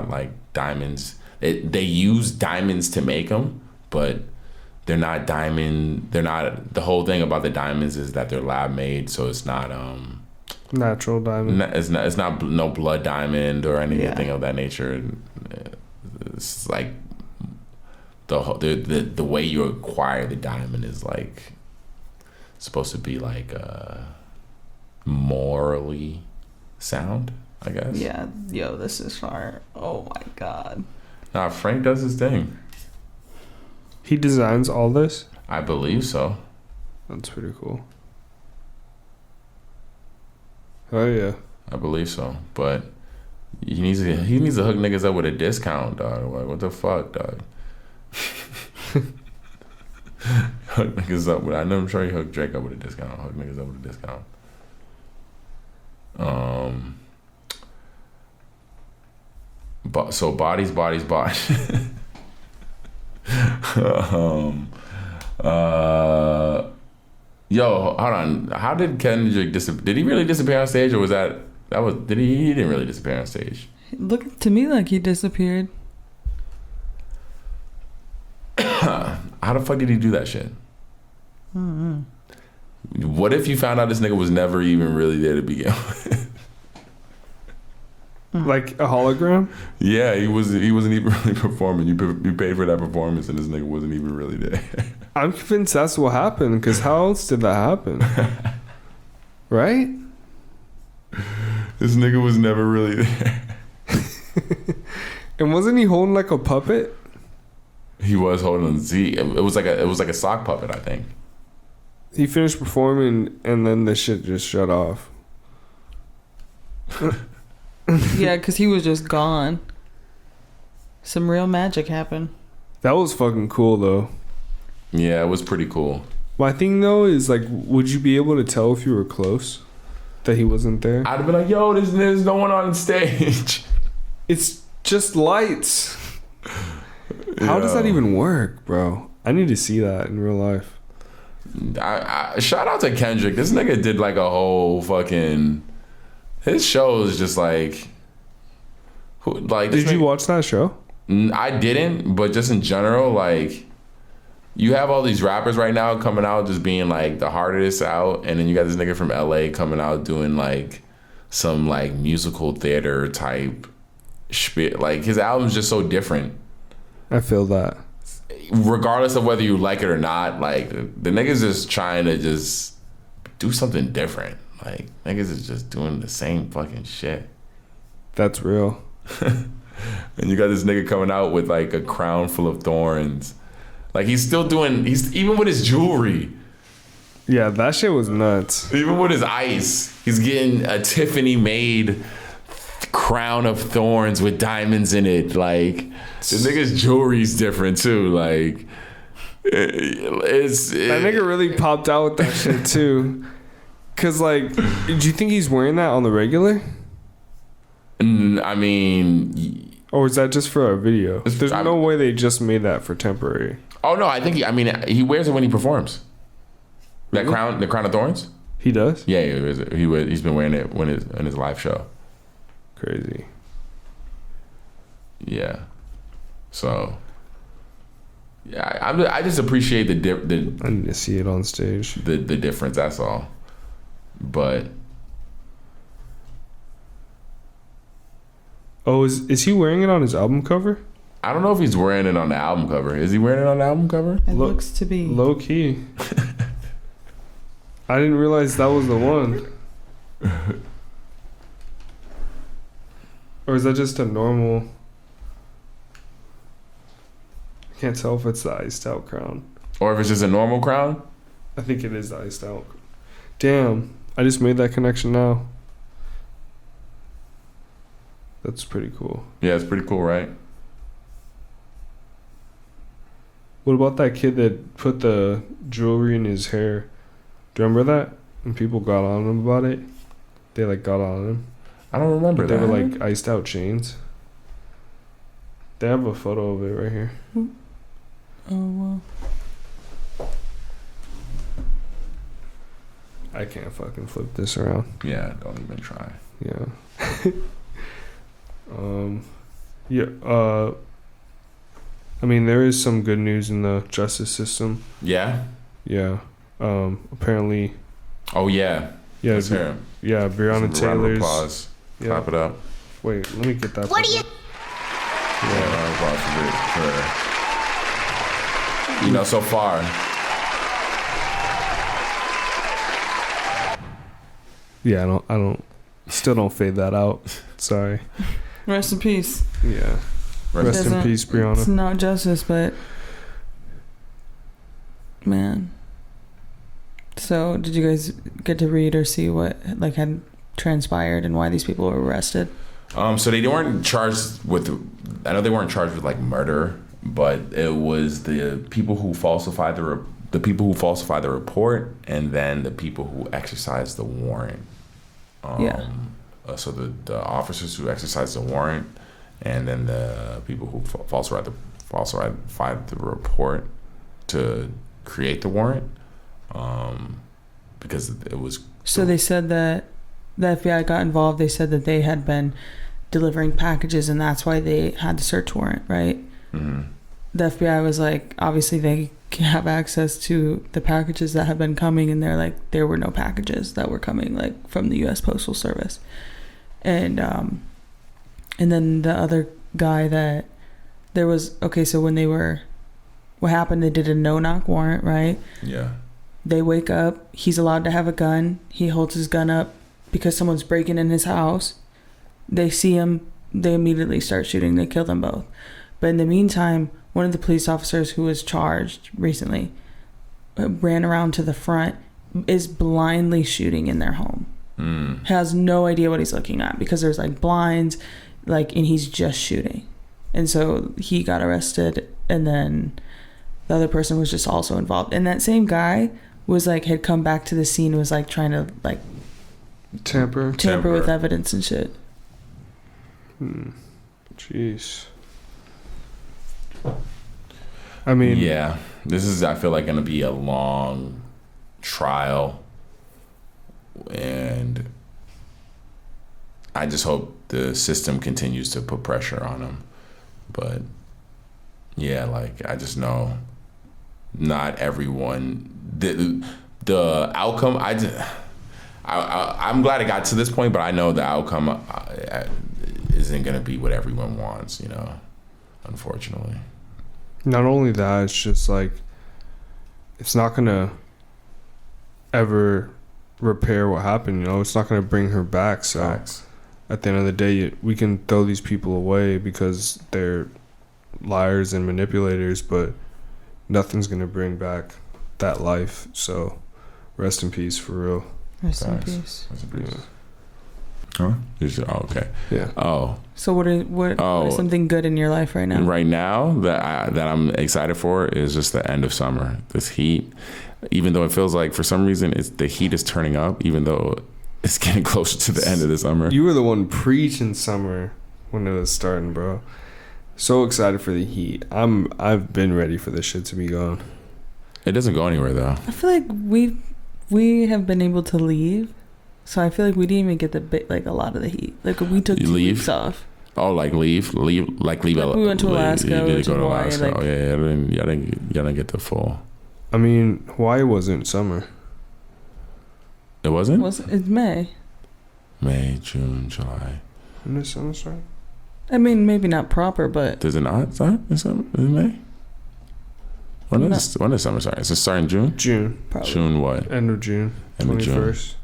like diamonds. They use diamonds to make them, but they're not diamond. They're not. The whole thing about the diamonds is that they're lab made, so it's not natural diamond. It's not no blood diamond or anything of that nature. It's like the way you acquire the diamond is like supposed to be like morally sound, I guess. Yeah, yo, this is fire. Oh my god. Nah, Frank does his thing. He designs all this? I believe so. That's pretty cool. Oh yeah. I believe so. But he needs to hook niggas up with a discount, dog. Like, what the fuck, dog? Hook niggas up with. I'm sure he hooked Drake up with a discount. Hook niggas up with a discount. So bodies. Yo, hold on. How did Kendrick disappear? Did he really disappear on stage, or was that was? He didn't really disappear on stage. It looked to me like he disappeared. How the fuck did he do that shit? What if you found out this nigga was never even really there to begin with? Like a hologram? Yeah, he wasn't even really performing. You paid for that performance, and this nigga wasn't even really there. I'm convinced that's what happened, because how else did that happen? Right? This nigga was never really there. And wasn't he holding like a puppet? He was holding Z. It was like a sock puppet, I think. He finished performing, and then the shit just shut off. Yeah, because he was just gone. Some real magic happened. That was fucking cool, though. Yeah, it was pretty cool. My thing, though, is like, would you be able to tell if you were close that he wasn't there? I'd have been like, yo, there's no one on stage. It's just lights. How does that even work, bro? I need to see that in real life. I shout out to Kendrick. This nigga did like a whole fucking... His show is just like... Did you watch that show? I didn't, but just in general, like... you have all these rappers right now coming out just being like the hardest out, and then you got this nigga from LA coming out doing like some like musical theater type shit. Like his album's just so different. I feel that. Regardless of whether you like it or not, like the niggas just trying to just do something different. Like niggas is just doing the same fucking shit. That's real. And you got this nigga coming out with like a crown full of thorns. Like he's even with his jewelry. Yeah, that shit was nuts. Even with his ice, he's getting a Tiffany made crown of thorns with diamonds in it. Like the nigga's jewelry's different too. Like that nigga really popped out with that shit too. Cause like, do you think he's wearing that on the regular? I mean, or is that just for a video? There's no way they just made that for temporary. Oh no, I think he wears it when he performs. That crown, the crown of thorns. He does. Yeah, he's been wearing it in his live show. Crazy. Yeah. So. Yeah, I just appreciate the I need to see it on stage. The difference. That's all. But. Oh, is he wearing it on his album cover? I don't know if he's wearing it on the album cover. Is he wearing it on the album cover? It looks to be. Low key. I didn't realize that was the one. Or is that just a normal... I can't tell if it's the iced out crown. Or if it's just a normal crown? I think it is the iced out. Damn, I just made that connection now. That's pretty cool. Yeah, it's pretty cool, right? What about that kid that put the jewelry in his hair? Do you remember that? And people got on him about it? They like got on him. I don't remember that. They were like iced out chains. They have a photo of it right here. Oh, well. I can't fucking flip this around. Yeah, don't even try. Yeah. Yeah. I mean, there is some good news in the justice system. Yeah? Yeah. Apparently. Oh, yeah. Yeah. Let's hear him. Yeah, Breonna Taylor's. Applause. Yeah. Clap it up. Wait, let me get that. What do you... Yeah, round of applause for you know, so far. Yeah, still don't fade that out. Sorry. Rest in peace. Yeah. Rest in peace, Brianna. It's not justice, but man. So, did you guys get to read or see what like had transpired and why these people were arrested? So they weren't charged with. I know they weren't charged with like murder, but it was the people who falsified the people who falsified the report, and then the people who exercised the warrant. So the officers who exercised the warrant, and then the people who falsified the report to create the warrant, because it was. So they said that the FBI got involved. They said that they had been delivering packages, and that's why they had the search warrant, right? Mm-hmm. The FBI was like, obviously they can have access to the packages that have been coming, and they're like, there were no packages that were coming like from the U.S. Postal Service, and then the other guy that there was so when they were, what happened? They did a no-knock warrant, right? Yeah. They wake up. He's allowed to have a gun. He holds his gun up because someone's breaking in his house. They see him. They immediately start shooting. They kill them both. But in the meantime, one of the police officers who was charged recently ran around to the front, is blindly shooting in their home. Has no idea what he's looking at because there's like blinds, like, and he's just shooting. And so he got arrested, and then the other person was just also involved. And that same guy was like, had come back to the scene, was like trying to like tamper with evidence and shit. Jeez. I mean, yeah, this is, I feel like, going to be a long trial, and I just hope the system continues to put pressure on them. But yeah, like, I just know not everyone. The outcome, I'm glad it got to this point, but I know the outcome isn't going to be what everyone wants, you know, unfortunately. Not only that, it's just like, it's not going to ever repair what happened, you know? It's not going to bring her back, so Facts. at the end of the day, we can throw these people away because they're liars and manipulators, but nothing's going to bring back that life, so rest in peace, for real. Rest in Facts. peace. Rest in peace. Yeah. Huh? Okay. Yeah. Oh. So what is something good in your life right now? Right now that I'm excited for is just the end of summer. This heat, even though it feels like for some reason the heat is turning up, even though it's getting closer to the end of the summer. You were the one preaching summer when it was starting, bro. So excited for the heat. I've been ready for this shit to be gone. It doesn't go anywhere though. I feel like we have been able to leave, so I feel like we didn't even get a lot of the heat. Like we took 2 weeks off. Oh, like leave. Like we went to Alaska. You did go to Hawaii, Alaska. like, Oh yeah, y'all didn't get the full. I mean, Hawaii wasn't summer. It wasn't. It's May. May, June, July. When did summer start? I mean, maybe not proper, but Does it not start in summer? Is it May? When does summer start? Does it start in June? June. probably. June what? End of June. End of June. 21st.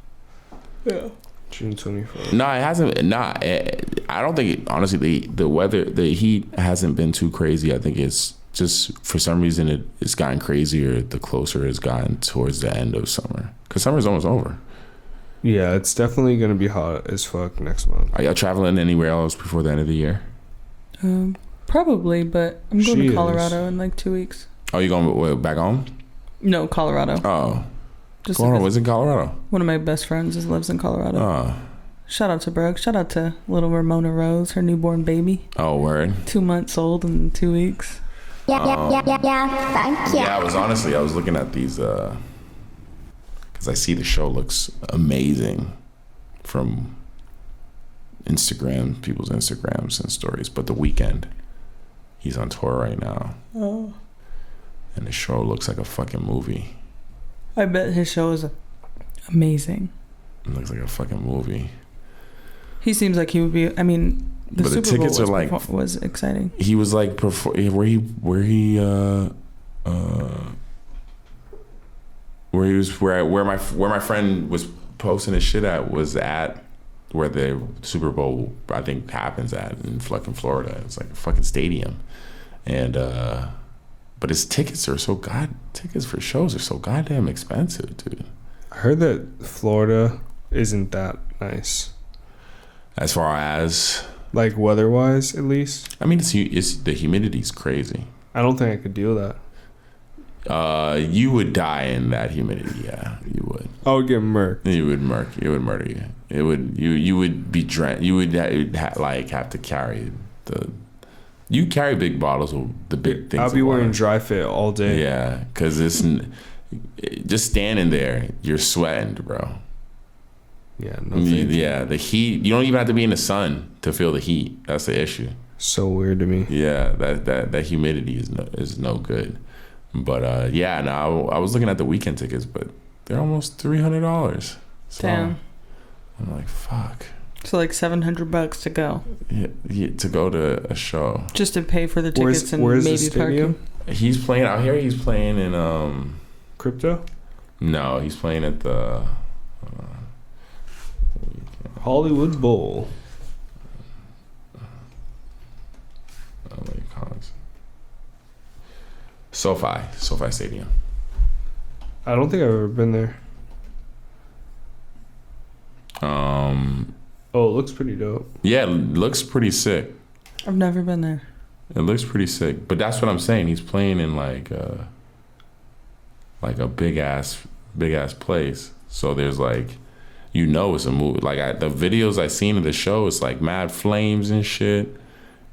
Yeah. June 21st. No, it hasn't. I don't think honestly the weather, the heat hasn't been too crazy. I think it's just for some reason it's gotten crazier the closer it's gotten towards the end of summer. Because summer's almost over. Yeah, it's definitely going to be hot as fuck next month. Are y'all traveling anywhere else before the end of the year? Probably, but I'm going She to Colorado in like 2 weeks. Oh, you going back home? No, Colorado. Oh, Just Colorado. because What's in Colorado? one of my best friends lives in Colorado. Oh, Shout out to Brooke. Shout out to little Ramona Rose, her newborn baby. oh, word. 2 months old in 2 weeks. Yeah, thank you. Yeah, I was looking at these because I see the show looks amazing from Instagram, people's Instagrams and stories. But The Weeknd, he's on tour right now. Oh. And the show looks like a fucking movie. I bet his show is amazing. It looks like a fucking movie. He seems like he would be. I mean, the But the Super tickets Bowl are like- was exciting. He was like where he was where my friend was posting his shit at was at where the Super Bowl I think happens at in fucking Florida. It's like a fucking stadium, and but his tickets for shows are so goddamn expensive, dude. I heard that Florida isn't that nice. As far as Like weather-wise, at least. I mean, it's the humidity's crazy. I don't think I could deal with that. You would die in that humidity. Yeah, you would. I would get murked. It would murder you. It would you would be drenched. You would have to carry the. You carry big bottles of the big things. I'll be of wearing water. dry fit all day. Yeah, because it's just standing there. You're sweating, bro. Yeah, no thank you. Yeah, the heat. You don't even have to be in the sun to feel the heat. That's the issue. So weird to me. Yeah, that humidity is no good. But yeah, no, I was looking at the weekend tickets, but they're almost $300. So Damn. I'm like, fuck. So like $700 to go, Yeah, to go to a show. just to pay for the tickets and where's the maybe stadium? parking. He's playing out here. He's playing in Crypto? No, he's playing at the Hollywood Bowl. what do you call it? SoFi Stadium. I don't think I've ever been there. Oh, it looks pretty dope. Yeah, it looks pretty sick. I've never been there. It looks pretty sick, but that's what I'm saying. He's playing in like a big ass place. So there's like, it's a movie. Like the videos I seen of the show, it's like mad flames and shit.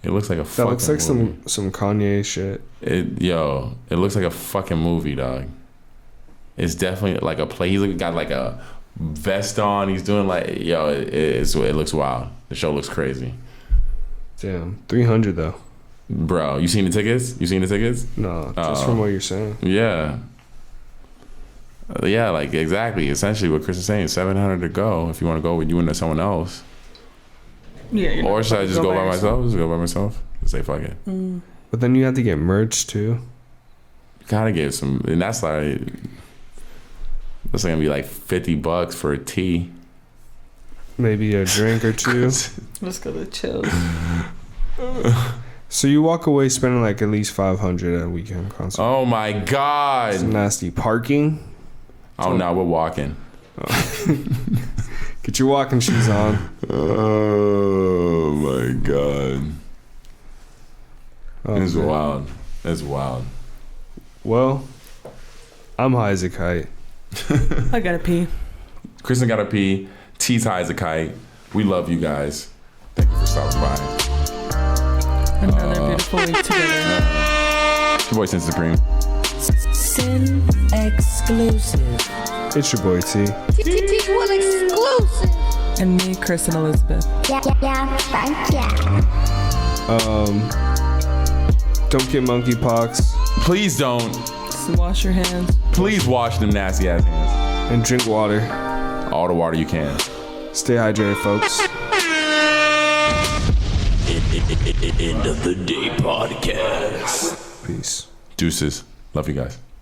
It looks like a That fucking looks like movie. some Kanye shit. It looks like a fucking movie, dog. It's definitely like a play. He's got like a vest on. He's doing like, it looks wild. The show looks crazy. Damn, 300 though. Bro, you seen the tickets? No, just from what you're saying. Yeah. Yeah, like exactly. Essentially what Chris is saying, 700 to go if you want to go with you and someone else. Yeah. Or should I just go by myself? Just go by myself? Just say fuck it. But then you have to get merch too. Gotta get some, and that's gonna be like $50 for a tee. Maybe a drink or two. Let's go to Chills. So you walk away spending like at least $500 at a weekend concert. Oh my God. It's nasty. Parking. Oh no, we're walking. Get your walking shoes on. Oh my God. Oh, It's man. wild. It's wild. Well, I'm high as a kite. I gotta pee. Kristen gotta pee. T's high as a kite. We love you guys. Thank you for stopping by. Another beautiful week together. Your boy Sin Supreme. Sin exclusive. It's your boy T. T1 exclusive. And me, Chris and Elizabeth. Yeah, thank ya. Don't get monkeypox Please don't. So wash your hands. Please wash them nasty ass hands. and drink water. All the water you can. Stay hydrated, folks. End of the day podcast. Peace. Deuces. Love you guys.